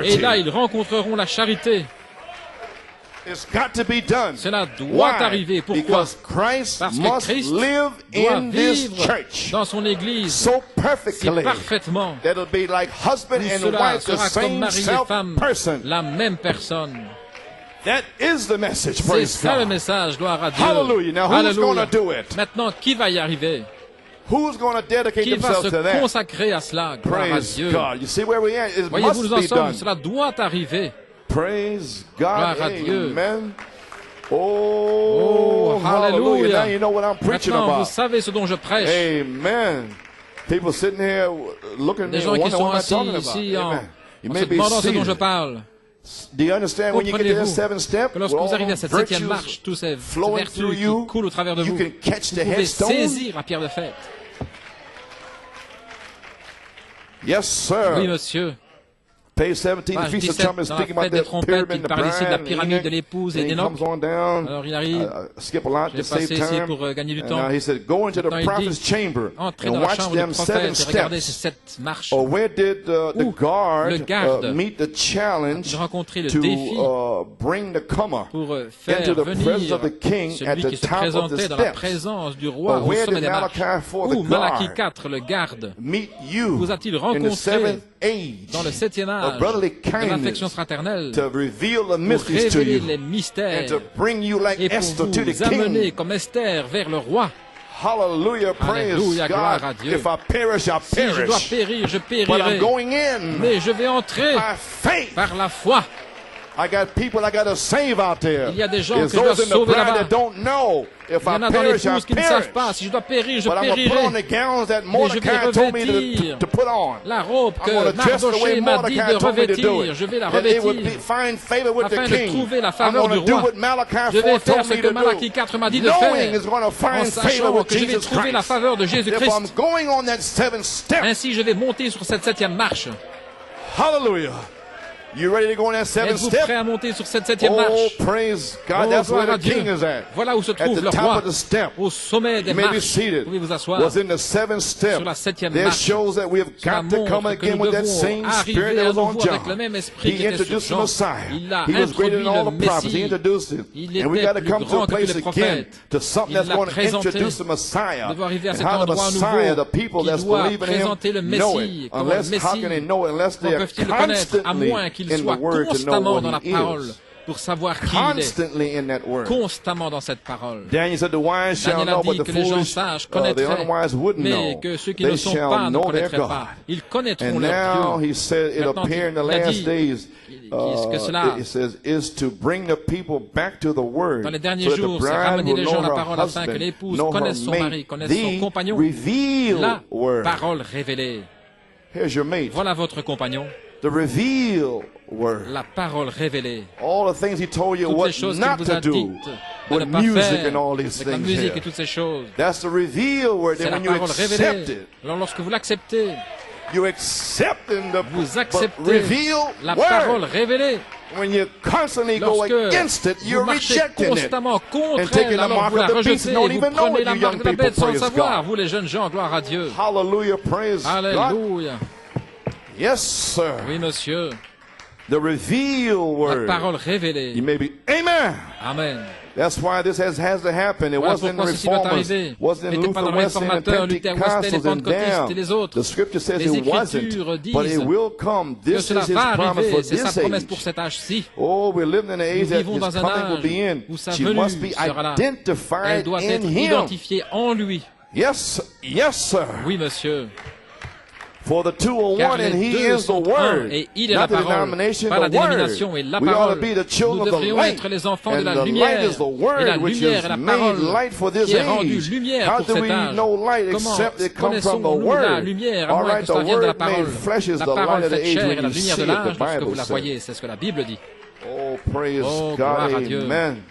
Et là, ils rencontreront la charité. Cela doit arriver. Pourquoi? Parce que Christ doit vivre dans son Église si parfaitement où cela sera comme mari et femme, la même personne. C'est ça le message, gloire à Dieu. Alléluia. Maintenant, qui va y arriver? Qui va se consacrer à cela? Gloire à Dieu. Voyez-vous, nous en sommes. Cela doit arriver. Praise God. Gloire à Dieu. Amen. Oh, hallelujah. Now you know what I'm preaching Maintenant, about. vous savez ce dont je prêche. Amen. People sitting here looking at me and wondering what I'm talking about. Amen. You may be demandant ce dont je seated. parle. Do you understand when you get to that seventh step? Que lorsque vous arrivez à cette septième marche, tous ces vertus qui coulent au travers de vous, you can catch the vous pouvez headstone. saisir la pierre de fête. Yes, sir. Oui, monsieur. Page 17, the Feast of Trumpets, dans la speaking about fête des the trompettes, pyramid, il the parle ici de la bride, pyramide de l'épouse et d'Enoch. Alors il arrive, skip a lot, je vais just save passer ici time. pour gagner du temps. He said, go into the Maintenant, il prophet's dit, chamber entrez and dans la watch chambre du them seven prophète et regardez ces steps. 7 marches. Or where did the le guard garde meet the challenge de rencontrer le défi to bring the comer pour faire into the presence venir of the king at celui the qui se top of the présentait dans la steps? présence du roi Or au where sommet did des marches. Malachi for Où the Malachie guard 4, le garde, meet you vous a-t-il in the rencontré seventh age dans le 7e of âge brotherly de l'affection kindness fraternelle to reveal the pour mysteries to révéler you les and mystères to bring you like et pour Esther to the vous amener king? comme Esther vers le roi? Hallelujah, praise Alléluia, gloire à God. Dieu. If I perish, I Si je dois perish. périr, je But périrai. I'm going in Mais je vais entrer by faith. par la foi. I got people I got to save out there. Il y a des gens There's que je dois those in the sauver bride là-bas. that don't know. If Il y en I a dans perish, I l'épouse qui ne savent perish. pas. Si je dois périr, je But I'm going to put on périrai. the gowns that Mais je vais Mordecai told me revêtir to put on. la robe I'm going que to dress the way Mardochée m'a dit Mordecai de told me to do revêtir. it. Je vais la That it would revêtir find favor with the afin de king. trouver la I'm faveur going du to do roi. what Malachi Je vais 4 faire told ce me que to Malachie do. 4 m'a dit de Knowing faire, it's going to en find favor sachant with que je vais Jesus trouver la Christ. faveur de If I'm Jésus-Christ. going on that seventh step, Ainsi, je vais monter sur cette 7e marche. hallelujah. You ready to go on that seventh Êtes-vous step? prêt à monter sur cette 7e Oh, marche? praise God. Oh, That's where gloire à the Dieu. king is at. Voilà où se At trouve the le top roi, of the step. au sommet des You may be marches. seated. Vous pouvez vous asseoir. Was in the seventh step. Sur la 7e There marche. shows that we have Cela got to come montre que again nous with that devons same spirit arriver that à was on nouveau avec le John. même esprit He qui était sur introduced the Jean. Messiah. Il a He was greater introduit than all le the prophets. He Messie. introduced him. Il And we était got to plus come to grand a que tous place les again prophètes. to something Il that's l'a going to présenté. introduce the Messiah. Nous devons arriver à And cet how the endroit Messiah, nouveau the people qui that's doit believing in présenter le him, know Messie it. comme Unless, Messie. how can they know it unless they Comment are peuvent-ils le connaître à constantly moins qu'ils in the soient Word to know constamment dans what la he parole is? pour savoir qui il est, Constantly in that Word. constamment dans cette parole. Daniel said the wise shall Daniel a know, but dit the que les gens foolish, sages the connaîtraient, unwise wouldn't mais know. que ceux qui They ne sont shall pas ne know their connaîtraient God. pas. Ils connaîtront And leur now Dieu. he said it Maintenant, appear in the il a last dit days. que cela, It says is to bring the people back to the Word. dans les derniers so that the jours, c'est bride ramener will les know gens à la her parole afin que husband, l'épouse know her connaisse son mate, mari, connaisse son the compagnon. revealed La Word. parole révélée. Here's your mate. Voilà votre compagnon. The revealed Word. La parole révélée. All the things he told you Toutes les what choses qu'il not vous to a do dites de ne with pas music faire, and all these avec la things musique here. et toutes ces choses. That's the revealed Word. C'est And la when you parole accept révélée. it, Alors lorsque vous l'acceptez, you accepting the vous acceptez revealed la Word. parole révélée. When you constantly go Lorsque against it, vous you're marchez rejecting it. constamment contre and taking elle, the alors mark vous la of the beast rejetez and et don't vous even know prenez it, la you marque young de la people, bête sans praise savoir, God. vous les jeunes gens, gloire à Dieu. Hallelujah, praise God. Alléluia. Yes, sir. Oui, monsieur. The revealed La Word. parole révélée. You may be, amen. Amen. That's why this has to happen. It Voilà wasn't in the pourquoi ceci doit Reformers, arriver. wasn't in N'était pas dans Luther, les Wesley, and réformateurs, Luther, Wesley, les Pentecostals, and pentecôtistes et them. les autres. The scripture says Les it wasn't, Écritures but it disent will come. que This cela is his va promise for arriver. C'est sa this promesse age. pour cet âge-ci. Oh, we're living in an age Nous that vivons his dans un coming will âge be in. où sa She venue must be sera là. identified Elle doit in être him. identifiée en lui. Yes, yes, sir. Oui, monsieur. For the two are Car one, and les He deux is the sont Word. un, et il est Not la the parole, denomination, pas la the Word. dénomination, et la We ought to parole. be the children Nous of the devrions light. être les enfants de And la the lumière. light is the Et la Word, which lumière is est la made parole light for this qui est rendue age. lumière How pour do cet we âge. know light Comment except it comes from the connaissons-nous la Word? lumière à All moins right, que the cela vienne de la Word parole? made flesh is La the parole light of the faite age chair est when la you lumière see de it, the l'âge lorsque vous Bible la says. voyez. C'est ce que la Bible dit. Oh, praise Oh, God, gloire à Dieu. amen.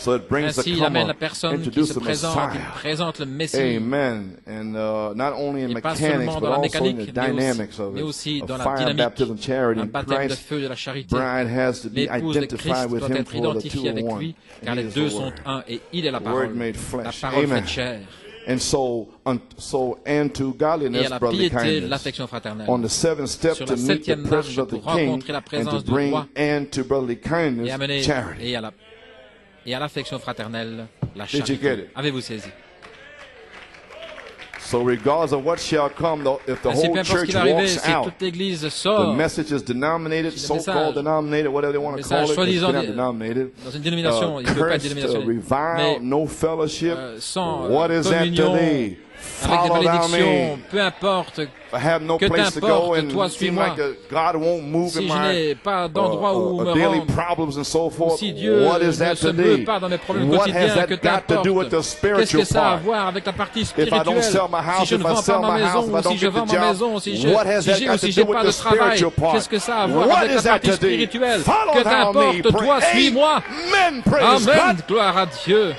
So it brings Ainsi, the il amène comer, la personne qui introduce se the présente, Messiah. qui présente le Messie. Amen. And not only in Et pas mechanics, seulement but dans la also in mécanique, the dynamics of mais it. aussi Of dans la fire, dynamique, baptism, charity. un And baptême de Christ's feu de la charité. bride has to be L'épouse de identified Christ with doit him être for the two identifiée are avec one. lui, car And les he is deux the sont Word. un et il est la Word parole. made La flesh. parole Amen. faite chair. And so and to Et godliness, à la brotherly piété, kindness. l'affection fraternelle. On the seventh step Sur to la meet the septième presence marche of the pour king rencontrer la and to présence du bring roi. and to brotherly kindness, Et amener charity. et à l'affection fraternelle, la Did you get charité. it? Avez-vous saisi? So regardless of what shall come, though, if the Ainsi, peu whole importe ce church qui va arriver, walks si out, toute l'Église the sort message is denominated, Si le so-called message- denominated, whatever they want to message call it, it's soi-disant not denominated. dans une dénomination, il ne peut pas être Cursed, dénominationné. reviled, Mais, no fellowship. sans What is that to communion, thee? avec des malédictions, peu importe, que t'importe, toi suis-moi. Si je n'ai pas d'endroit où me rendre, ou si Dieu ne se meut pas dans mes problèmes quotidiens, que t'importe. Qu'est-ce que ça a à voir avec la partie spirituelle? Si je ne vends pas ma maison, ou si je vends ma maison, si j'ai ou si j'ai pas de travail, qu'est-ce que ça a à voir avec la partie spirituelle? Que t'importe, toi suis-moi. Amen, gloire à Dieu.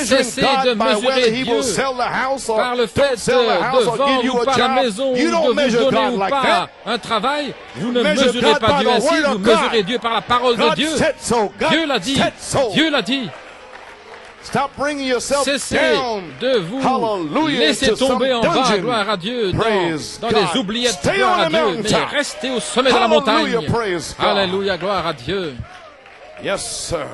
Cessez de mesurer Dieu par le fait de vendre ou pas la maison, ou de vous donner ou pas un travail. Vous ne mesurez pas Dieu ainsi, vous mesurez Dieu par la parole de Dieu. Dieu l'a dit, Dieu l'a dit. Cessez de vous laisser tomber en bas, gloire à Dieu, dans les oubliettes, gloire à Dieu, mais restez au sommet de la montagne. Alléluia, gloire à Dieu. Yes, sir.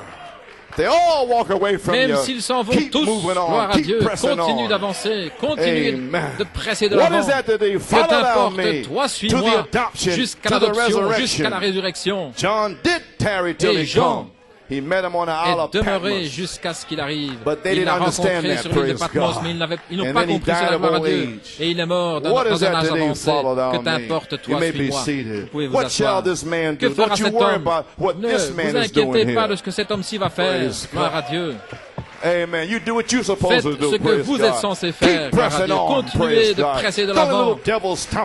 Même s'ils s'en vont tous, gloire à Dieu, continue d'avancer, continue de presser de l'avant. Que t'importe, toi suis-moi, jusqu'à l'adoption, jusqu'à la résurrection. Et Jean est demeuré jusqu'à ce qu'il arrive. Il l'a rencontré sur l'île de Patmos, mais ils n'ont pas compris cela, gloire à Dieu. Et il est mort dans un âge avancé. Que t'importe, toi suis-moi. Vous pouvez vous asseoir. Que fera cet homme? Ne vous inquiétez pas de ce que cet homme-ci va faire, gloire à Dieu. Amen. You do what you're Faites supposed to do. ce que vous êtes censé faire, gloire à Dieu. Continuez de presser de l'avant.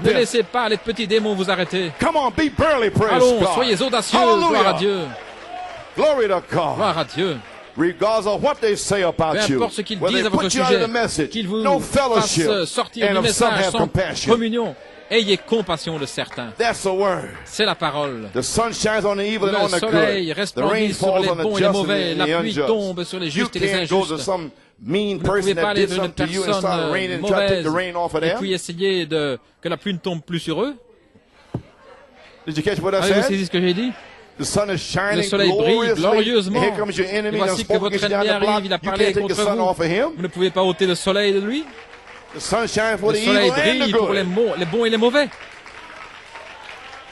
Ne laissez pas les petits démons vous arrêter. Allons, soyez audacieux, gloire à Dieu. Gloire à Dieu. Peu importe ce qu'ils disent à votre sujet, qu'ils vous fassent sortir du message sans communion, ayez compassion de certains. C'est la parole. Le soleil resplendit sur les bons et les mauvais, la pluie tombe sur les justes et les injustes. Vous ne pouvez pas aller vers une personne mauvaise et puis essayer que la pluie ne tombe plus sur eux. Avez-vous saisi ce que j'ai dit? Le soleil brille glorieusement. Et voici que votre ennemi arrive, il a parlé contre vous. Vous ne pouvez pas ôter le soleil de lui. Le soleil brille pour les bons et les mauvais.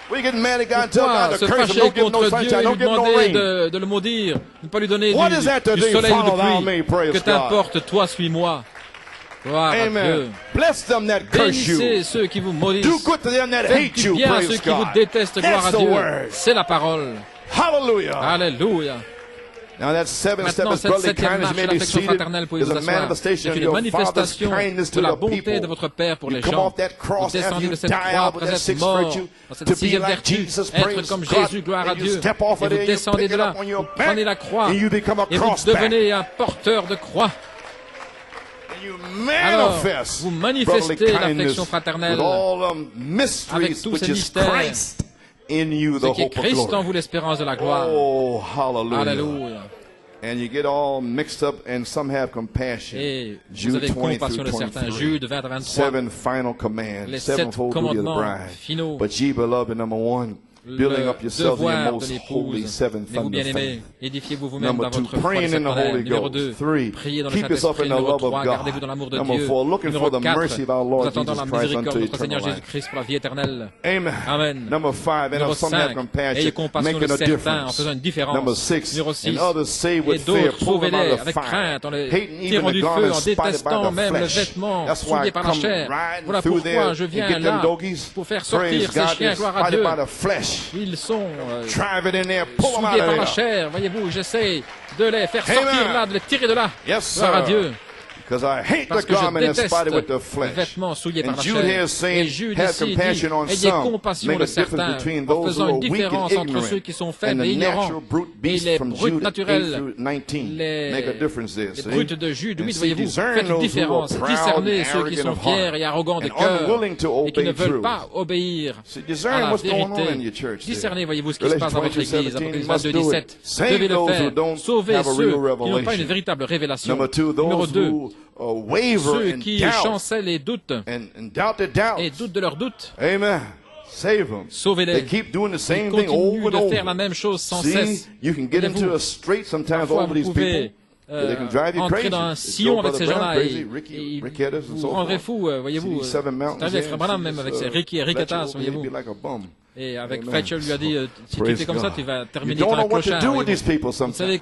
Pourquoi se fâcher contre Dieu et lui demander de le maudire, de ne pas lui donner du soleil ou de pluie? Que t'importe, toi suis-moi. Gloire à Dieu. Bénissez ceux qui vous maudissent. Faites du bien à ceux qui vous détestent. Gloire à Dieu. C'est la parole. Hallelujah. Alléluia. Maintenant, cette septième marche de l'affection fraternelle, pouvez vous asseoir. C'est une manifestation de la bonté de votre Père pour les gens. Vous descendez de cette croix après être mort, dans cette sixième vertu, être comme Jésus, gloire à Dieu. Et vous descendez de là, vous prenez la croix, et vous devenez un porteur de croix. Alors, vous manifestez l'affection fraternelle avec tous ces mystères. Ce qui est Christ en vous, l'espérance de la gloire. Oh, Alléluia. And you get all mixed up and some have compassion. Et vous avez compassion de certains. Jude 20 à 23. Les 7 commandements finaux. But ye beloved, number one, building up yourselves in your most holy seven thunder faith. Édifiez-vous vous-même dans votre foi praying in the Holy Numéro 2, Ghost. 3, priez dans le keep yourself Saint-Esprit. in the Numéro love of 3, God. gardez-vous dans l'amour de Number Dieu. 4, looking Numéro for the 4, mercy of our vous Lord attendant la Jesus Christ miséricorde unto de notre Seigneur eternal life. Jésus-Christ pour la vie éternelle. Amen. Amen. Number 5, and Numéro if some have 5, compassion, ayez compassion de making a certains en difference. faisant une différence. Number 6, Numéro 6, and others say et with fear, d'autres pull them sauvez-les out of avec fire, crainte, en les hating even tirant the du feu, garment en spotted by détestant the même le flesh. vêtement That's why I souillé par la come chair. riding Voilà through pourquoi there je and viens get them là doggies. pour faire sortir Praise ces God, chiens, they're gloire à spotted Dieu. by the flesh. Ils sont Drive it in there, pull them out souillés par of la there. chair. Voyez-vous, j'essaie de les faire sortir là, de les tirer de là. Yes, Gloire à sir. Dieu. Because I hate Parce the que je garment that's déteste spotted with the les flesh. vêtements souillés par And la Jude here chair. is saying, Et Jude have ici dit, compassion on ayez some, compassion make de a difference certains, between en those faisant who une are weak and différence entre ignorant ceux qui sont and faibles the et ignorants, natural brute et beasts les from brutes Jude 8 naturels, through 19. Make a difference there, les see? brutes de Jude, And oui, see, voyez-vous, discern faites une those who are différence, proud discernez and ceux qui arrogant sont of fiers heart et arrogants de and cœur, unwilling to et qui ne obey veulent truth. pas obéir See, à discern la what's going on in vérité. your church there. Discernez, voyez-vous, ce qui se passe dans votre Galatians église, 22:17, Apocalypse must 22, do it. 17. Save Devez le those who faire. don't Sauvez have a ceux real qui n'ont pas une revelation. véritable révélation. Number 2, Numéro those 2, who waver ceux and qui doubt chancellent et doutent, and doubt their doubts. et doutent de leurs doutes. Amen. Save them. Sauvez-les. They keep doing the Ils same thing continuent over and de faire la over. même chose sans See, cesse. you can get Voyez-vous, into a strait sometimes parfois over vous these pouvez people. They can drive you entrer crazy. dans un It's sillon Joe avec Brother ces Branham gens-là crazy, et Rick Hedges and vous so rendrez forth. fou, voyez-vous. See, Seven Mountains C'est arrivé avec there, Frère Branham and même see avec this, ses Ricky et Fletcher Ricketas, over here, voyez-vous. be like a bum. Et avec Amen. Fletcher lui a dit, si tu Praise fais comme ça, God. tu vas You terminer don't par un know what to clochard. do with voyez-vous. these people Vous savez sometimes.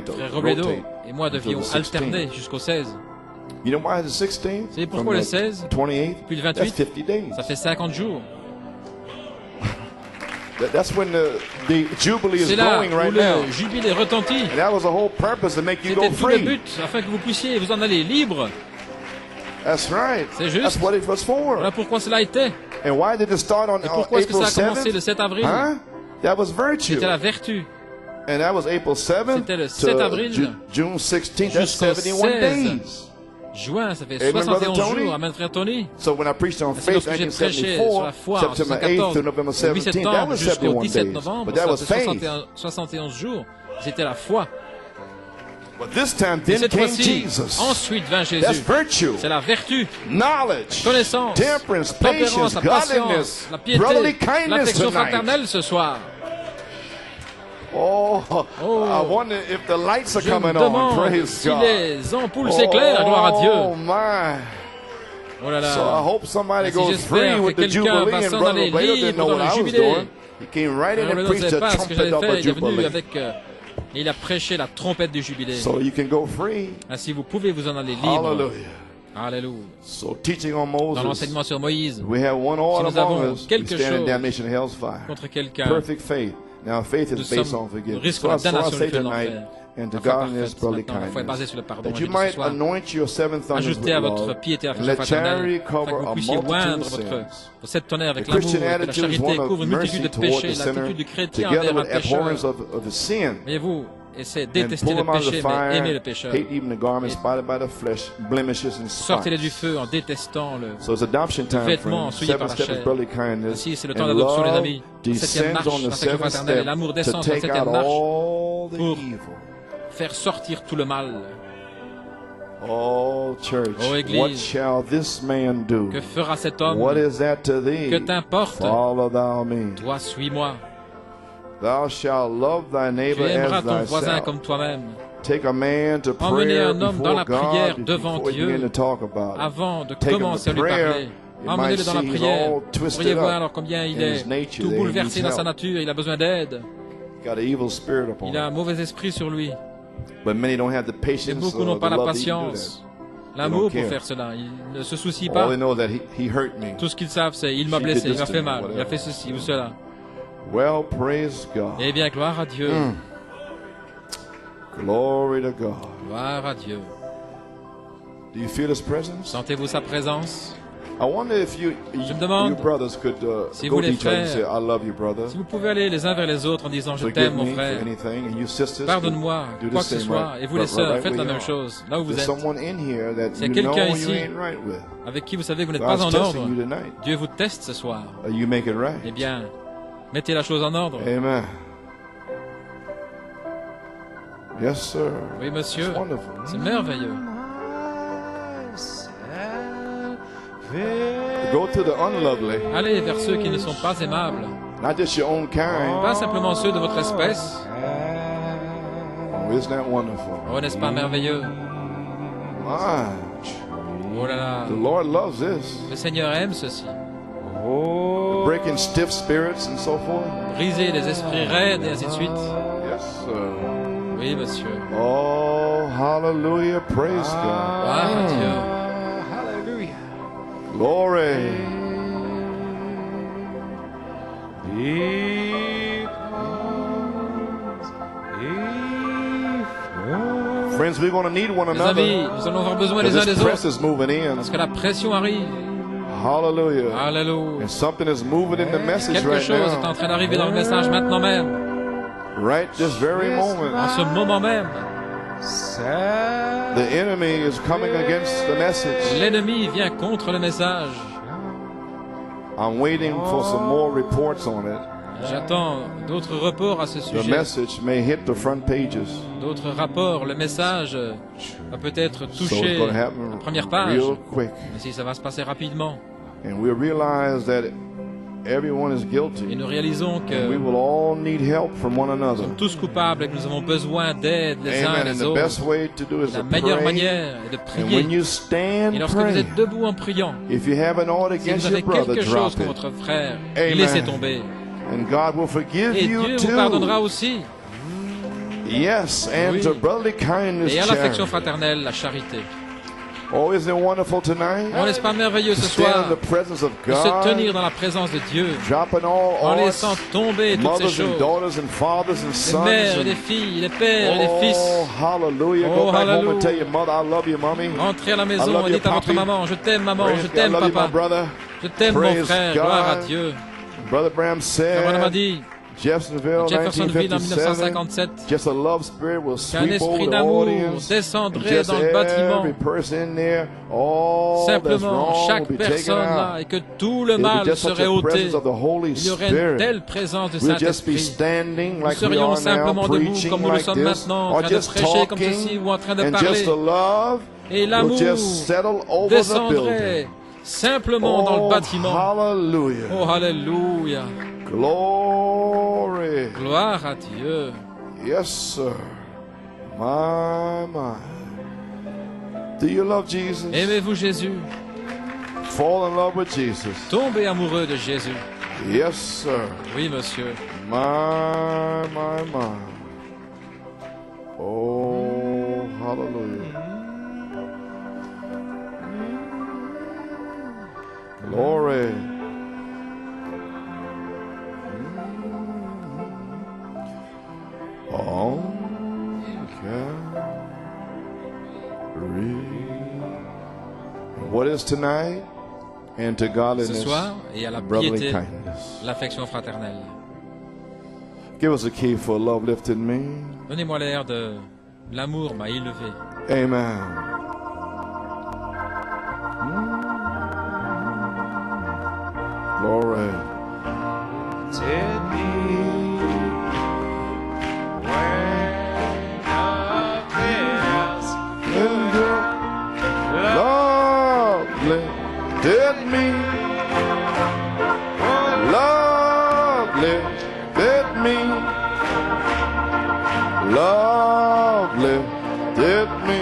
had to Frère Robledo rotate et moi until devions the 16th. alterner jusqu'au 16. You know why the 16th? C'est pourquoi le 16 puis le 28? Ça fait 50 jours. That's when the jubilee is going right now. C'est là où le jubilé retentit. And that was the whole purpose to make you go free. C'était tout le but, afin que vous puissiez vous en aller libre. That's right. C'est juste. That's what it was for. Voilà pourquoi cela était. And why did it start on Et pourquoi est-ce que ça a commencé le 7 avril? That was virtue. C'était la vertu. And that was April 7th C'était le 7 avril June 16th. That's 71 days. Juin, ça fait 71 jours. Amen, frère Tony. So when I preached on faith in 1974, September 8th to November 17th, that was 71 days. But that was faith. 71 jours. C'était la foi. But this time, then came Jesus. Ensuite vint Jésus. That's virtue. C'est la vertu, knowledge, connaissance, temperance, la tempérance, patience, la godliness, patience, la piété, brotherly kindness l'affection tonight. fraternelle ce soir. Oh, I wonder if the lights are coming on. Praise si God. les ampoules s'éclairent, gloire à Dieu. Oh my. Oh là là. So I hope somebody goes free with the Jubilee, and Brother Blader didn't know what I was doing. He came right in and preached the trumpet of a Jubilee. Et il a prêché la trompette du jubilé. So you can go free. Ainsi vous pouvez vous en aller libre. Hallelujah. Alléluia. So teaching on Moses. Dans l'enseignement sur Moïse, We have one all si nous avons among us. We quelque stand in chose damnation and hell's fire. contre quelqu'un, Perfect faith. Now faith nous is based on nous forgiveness. risquons So la I damnation say du feu de tonight, l'enfer. and to La foi godliness, parfaite, brotherly maintenant, la foi est basée kindness, sur le pardon. that Et you ce might soir, anoint your seven thunders with ajoutez à votre love, piété la and affection let charity fraternelle, afin cover que vous a puissiez multitude oindre of sins. votre cette tonnerre avec The l'amour, Christian et que la attitude is charité one couvre of une multitude mercy de toward péchés, the l'attitude sinner, du chrétien together envers un with abhorrence pécheur. of the sin, Voyez-vous, et c'est and détester pull le them out of the péché, mais aimer le fire, pécheur. hate even the garment spotted by the flesh, blemishes and spots. Sortez-les du feu en détestant le So it's adoption time, vêtement friends. souillé par la Seven steps chair. of brotherly kindness, Ainsi, c'est le temps and d'adoption, les love amis. La septième marche, descends on the l'affection seventh fraternelle, et step l'amour to descend sur la take septième out marche all the pour evil. faire sortir tout le mal. Oh, church, Ô Église, what shall this man do? Que fera cet homme? What is that to thee? Que t'importe? Follow thou me. Toi, suis-moi. Thou shalt love thy Tu neighbor aimeras as ton voisin thyself. comme toi-même. Take a man to Emmenez prayer un homme dans la before prière God devant before you Dieu begin to talk about it. avant de Take him commencer à to lui prayer. parler. You Emmenez-le might dans la see he's prière. all Vous twisted pourriez voir up alors combien il in his est nature tout that he bouleversé needs dans sa help. nature. Il a besoin d'aide. Got an evil spirit upon Il a un him. mauvais esprit sur lui. But many don't have the Et patience beaucoup or n'ont the pas la love to even do patience, that. l'amour don't pour care. faire cela. Ils ne se soucient All pas. they know that he hurt me. Tout ce qu'ils savent, c'est il m'a She did blessé, il this m'a to fait me, mal, il a whatever. fait ceci ou cela. Well, praise God. Eh bien, gloire à Dieu. Glory to God. Gloire à Dieu. Do you feel His presence? Sentez-vous sa présence? I wonder if you demande brothers could si go vous, to les each other and say, frères, I love you, brother. Si vous pouvez aller les uns vers les autres en disant je Forgive t'aime, mon me for frère, anything. And you sisters pardonne-moi, do the quoi que ce same, soit. right? Et vous les sœurs, Right faites la where you même are. chose, là où vous There's êtes. someone in here that S'il y a you quelqu'un know ici you ain't right with. avec qui vous savez que vous n'êtes God's pas en testing ordre. you tonight. Dieu vous teste ce soir. You make it right. Eh bien, mettez la chose en ordre. Amen. Yes, sir. Oui, monsieur. It's wonderful. C'est merveilleux. Go to the unlovely, Allez vers ceux qui ne sont pas aimables. not just your own kind. Pas simplement ceux de votre espèce. Oh, isn't that wonderful? Oh, n'est-ce pas merveilleux? My, Oh là là. the Lord loves this. Le Seigneur aime ceci. Breaking stiff spirits and so forth. Briser les esprits raides et ainsi de suite. Yes, sir. Oui, monsieur. Oh, hallelujah. Praise God. Gloire à Dieu. Glory. Friends, we're going to need one Les amis, another. nous allons avoir besoin les uns This des press autres. is moving in. Parce que la pression arrive. Hallelujah. Alléluia. And something is moving in the message Quelque right chose est en now. train d'arriver dans le message maintenant même. Right this very moment. En ce moment même. The enemy is coming against the message. L'ennemi vient contre le message. I'm waiting for some more reports on it. J'attends d'autres reports à ce The sujet. message may hit the front pages. D'autres rapports. Le message va peut-être So it's toucher going to la happen première page. real quick. Mais si ça va se passer rapidement. And we'll realize that everyone is Et guilty. nous réalisons And we que will all need help from one nous another. sommes tous coupables et que nous avons besoin d'aide les uns Amen. les And the best autres. way to do is La to meilleure pray. manière est de And when prier. you Et stand lorsque vous praying, êtes debout en priant, if you have an order si against vous avez your brother, quelque chose drop contre it. votre frère, Amen. laissez tomber. And God will forgive Et you Dieu vous pardonnera too. aussi. Yes, and Oui. to brotherly kindness, Et à l'affection charity. fraternelle, la charité. Oh, isn't it wonderful tonight? Oh, n'est-ce pas merveilleux ce soir de se tenir dans la présence de Dieu, en laissant tomber toutes ces choses, les mères et les filles, les pères et les fils. Oh, hallelujah. Entrez à la maison et dites à votre maman, je t'aime maman, je t'aime papa, je t'aime mon frère, gloire à Dieu. Brother Branham a dit, Jeffersonville en 1957, qu'un esprit d'amour descendrait dans le bâtiment. Simplement, chaque personne là, et que tout le mal serait ôté. Il y aurait une telle présence du Saint-Esprit. Nous serions simplement debout comme nous le sommes maintenant, en train de prêcher comme ceci ou en train de parler. Et l'amour descendrait simplement dans le bâtiment. Oh, hallelujah. Glory. Gloire à Dieu. Yes, sir. My. Do you love Jesus? Aimez-vous Jésus? Fall in love with Jesus. Tombez amoureux de Jésus. Yes, sir. Oui, monsieur. My. Oh, hallelujah. Glory. Oh, what is tonight? And to godliness, ce soir, et à la piété, l'affection fraternelle. Give us a key for love lifted me. Donnez-moi l'air de l'amour m'a élevé. Amen. Glory. Take me. Lifted me, love lifted me, love lifted me,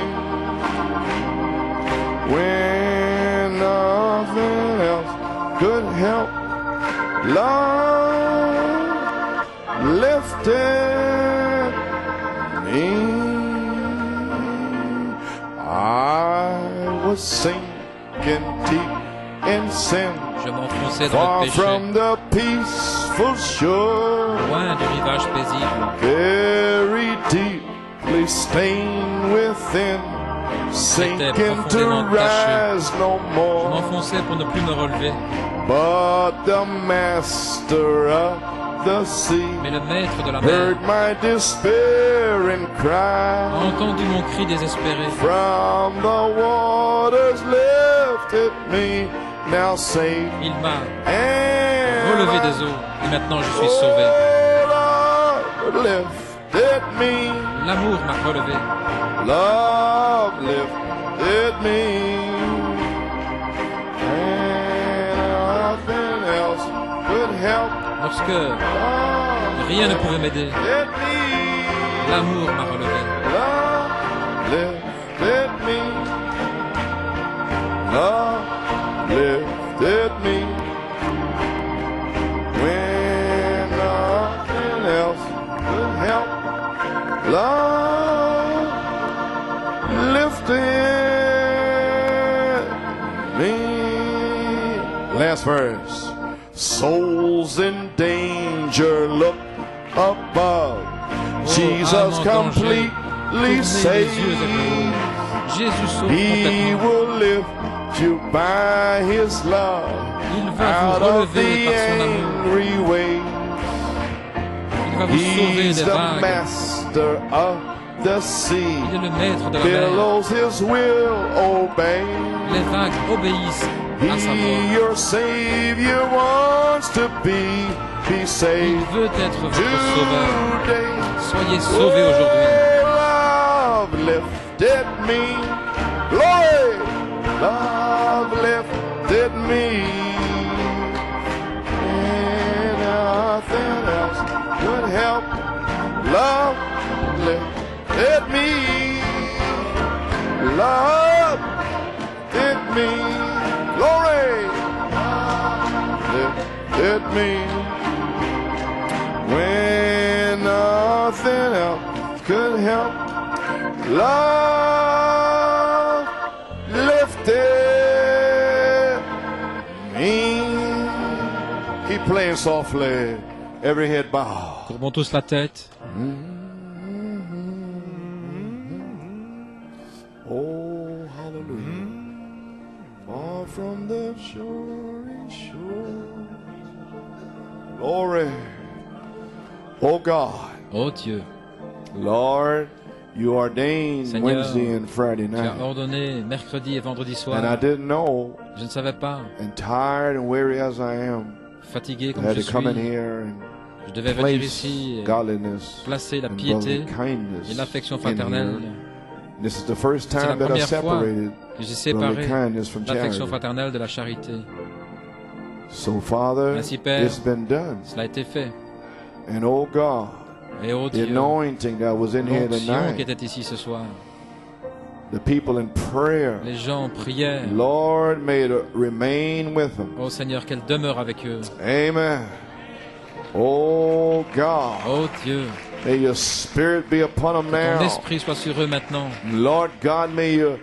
when nothing else could help, love lifted me. I was sinking deep in sin, je m'enfonçais dans far le péché, from the peaceful shore, loin du rivage paisible, very deeply stained within, sinking to rise no more. Je m'enfonçais pour ne plus me relever. But the master of the sea, mais le maître de la heard my despairing cry, a entendu mon cri désespéré. From the waters lifted me, now saved. Il m'a relevé des eaux et maintenant je suis sauvé. L'amour m'a relevé. Love lifted me, and nothing else could help. Lorsque rien ne pouvait m'aider, l'amour m'a relevé. Love lifted me, love lifted me, when nothing else could help. Love lifted me. Last verse. Souls in danger, look above. Jesus completely saves. He will lift you by His love out of the angry waves. He's the master of the sea. Billows His will obey. Les vagues obéissent. He, your Savior, wants to be saved. Il veut être votre sauveur. Soyez sauvés aujourd'hui. Love lifted me. Glory. Love lifted me. And nothing else could help. Love lifted me. Love lifted me. Glory lifted me, when nothing else could help. Love lifted playing softly. Every head bow. Courbons tous la tête. Oh, hallelujah. Far from the shore. Glory. Oh God. Oh Dieu. Lord, you ordained Seigneur, Wednesday and Friday night. Tu as ordonné mercredi et vendredi soir. And I didn't know. Je ne savais pas. And tired and weary as I am. Fatigué comme I had je to come suis. in here and Je devais venir ici et placer la piété et l'affection fraternelle. This is the first C'est la time that I première fois separated que j'ai séparé l'affection fraternelle de la charité. So, Father, Ainsi, Père, it's been done. Cela a été fait. And oh God, et oh the Dieu, anointing that was in here l'onction qui tonight, était ici ce soir. the people in prayer, Les gens en prière. Lord, may it remain with them. Oh Seigneur, qu'elle demeure avec eux. Amen. Oh God. Oh Dieu. May your spirit be upon them now. Que ton esprit soit sur eux maintenant. Lord God, may you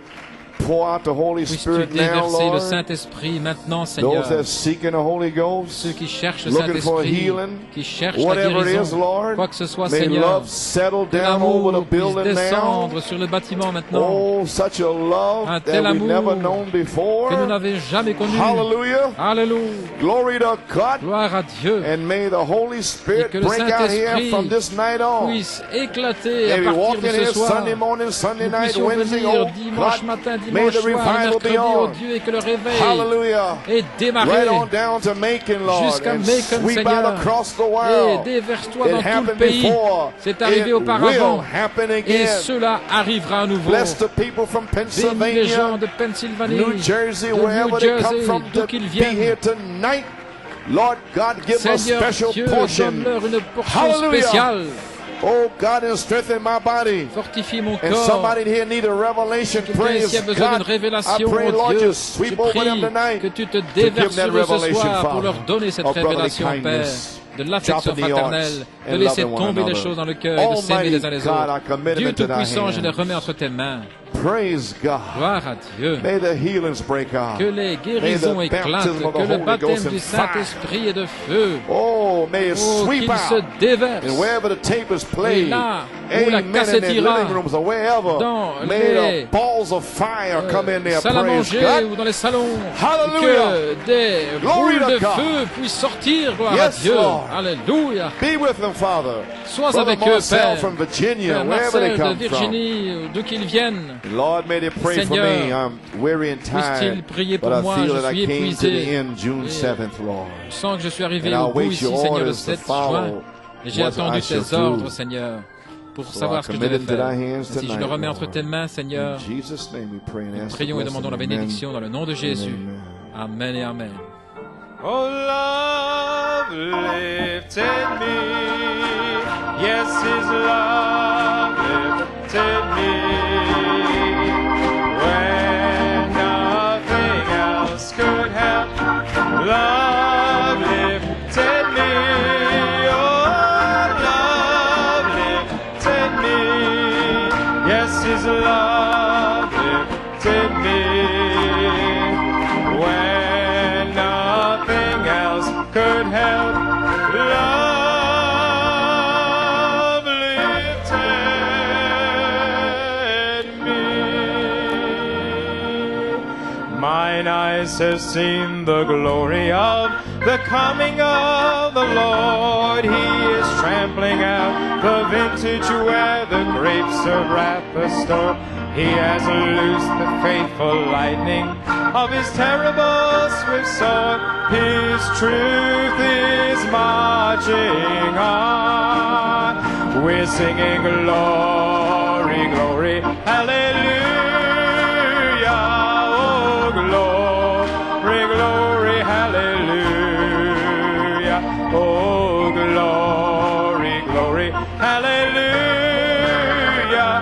pour out the Holy Spirit now, Lord. Le Saint-Esprit maintenant, Seigneur. Those that seeking the Holy Ghost, ceux qui cherchent le Saint-Esprit, qui cherchent la guérison, quoi que ce soit, may Seigneur, love settle que down over l'amour the puisse building descendre now. sur le bâtiment maintenant. Oh, such a love un tel that we've amour never known before. Que nous n'avions jamais connu. Hallelujah. Alléluia. Glory to God. Gloire à Dieu. And may the Holy Spirit break out here from this night on. Puisse éclater à Maybe partir walk de in ce here soir. Sunday morning, Sunday night, Nous Wednesday, venir oh dimanche God, matin, may dimanche the soir, revival mercredi, be oh on. Dieu, et que le réveil Hallelujah. est démarré. Right on down to Macon, Lord, jusqu'à and Macon, sweep Seigneur. out across the Et world. déverse-toi It dans tout le happened pays. before. C'est arrivé It auparavant. will happen Et again. cela arrivera à nouveau. Bless the people from Bénis les gens Pennsylvania, de Pennsylvanie, New Jersey, de wherever New they come Jersey, from, d'où to qu'ils be viennent. here tonight. Lord God, give us a Seigneur special Dieu, portion. donne-leur une portion Hallelujah. spéciale. Oh God, and strengthen my body. Fortifie mon And corps. somebody here need a revelation. Praise S'il y a besoin God. d'une révélation, I pray, oh Lord, Dieu, you je sweep over prie them tonight que tu te to déverses give that sur eux ce revelation, soir pour Father, leur donner cette of brotherly révélation, Père, kindness, de l'affection dropping the fraternelle, hearts de and laisser loving one tomber les another. choses dans le cœur et de s'aimer les uns les God, I autres. commit them Dieu into thy Tout-Puissant, je les hands. remets entre tes mains. Praise God. Gloire à Dieu. May the healings break out. Que les guérisons May the éclatent, baptism of the que le Holy baptême Ghost du and fire. Saint-Esprit et de feu, Oh, may it sweep qu'il se out. déverse. And wherever the tape is Et played, là où la amen, in cassette their ira, living rooms or wherever, dans may les the balls of fire come in there. salle à Praise manger God. ou dans les salons, Hallelujah. que des Glory boules to de God. feu puissent sortir, gloire à Yes, Dieu. Lord. Alléluia. Be with them, Father. Sois Brother avec eux, Marcel Père. from Virginia, Père wherever they Marcel de come Virginie, d'où qu'ils viennent. from. Lord, may they pray for Seigneur, me. I'm weary and puisse-t-il tired, prier but pour I moi, feel je that I suis came to épuisé. the end June 7th, Lord. Je sens que je suis arrivé And au I'll bout wait ici, your Seigneur, le orders to 7 juin. follow Et j'ai what attendu I shall tes ordres, do. Seigneur, pour So savoir I ce que je commit devais it into faire. thy hands Ainsi, je le tonight, remets entre Lord. tes mains, Seigneur. In Jesus' name we pray and Nous ask the prions et demandons la blessing. bénédiction dans le nom de Jésus. Amen. Amen et Amen. Oh, love lifted me. Yes, his love lifted me. When nothing else could help, love lifted me. Oh, love lifted me. Yes, his love lifted me. When nothing else could help, love lifted me. Mine eyes have seen the glory of the coming of the Lord. He is trampling out the vintage where the grapes of wrath are stored. He has loosed the faithful lightning of his terrible swift sword. His truth is marching on. We're singing glory, glory, hallelujah. Oh, glory, glory, hallelujah. Oh, glory, glory, hallelujah.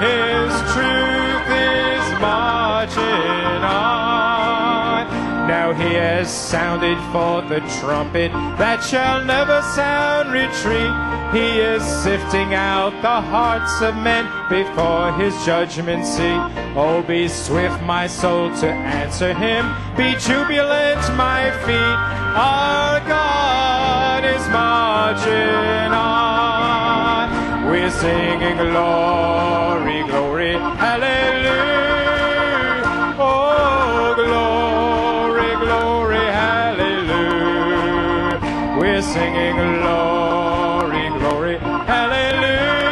His truth is marching on. Now he has sounded forth the trumpet that shall never sound retreat. He is sifting out the hearts of men before his judgment seat. Oh, be swift, my soul, to answer him. Be jubilant, my feet. Our God is marching on. We're singing glory, glory, hallelujah. Oh, glory, glory, hallelujah. We're singing glory, glory, hallelujah.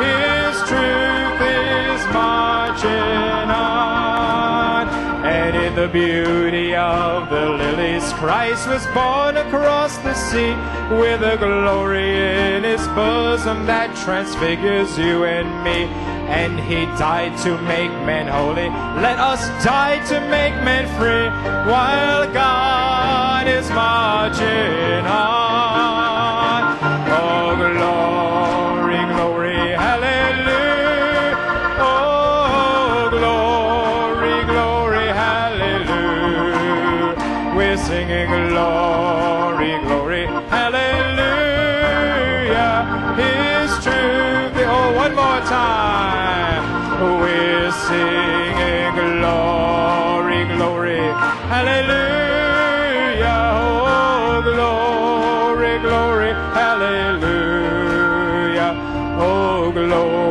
His truth is marching on. And in the beauty of the lilies, Christ was born across the sea, with a glory in his bosom that transfigures you and me. And he died to make men holy. Let us die to make men free, while God is marching on. Oh, glory, glory, hallelujah. Oh, glory, glory, hallelujah. We're singing glory, glory, hallelujah. His truth. Oh, one more time. We're singing glory, glory, hallelujah. Oh, glory, glory, hallelujah. Oh, glory.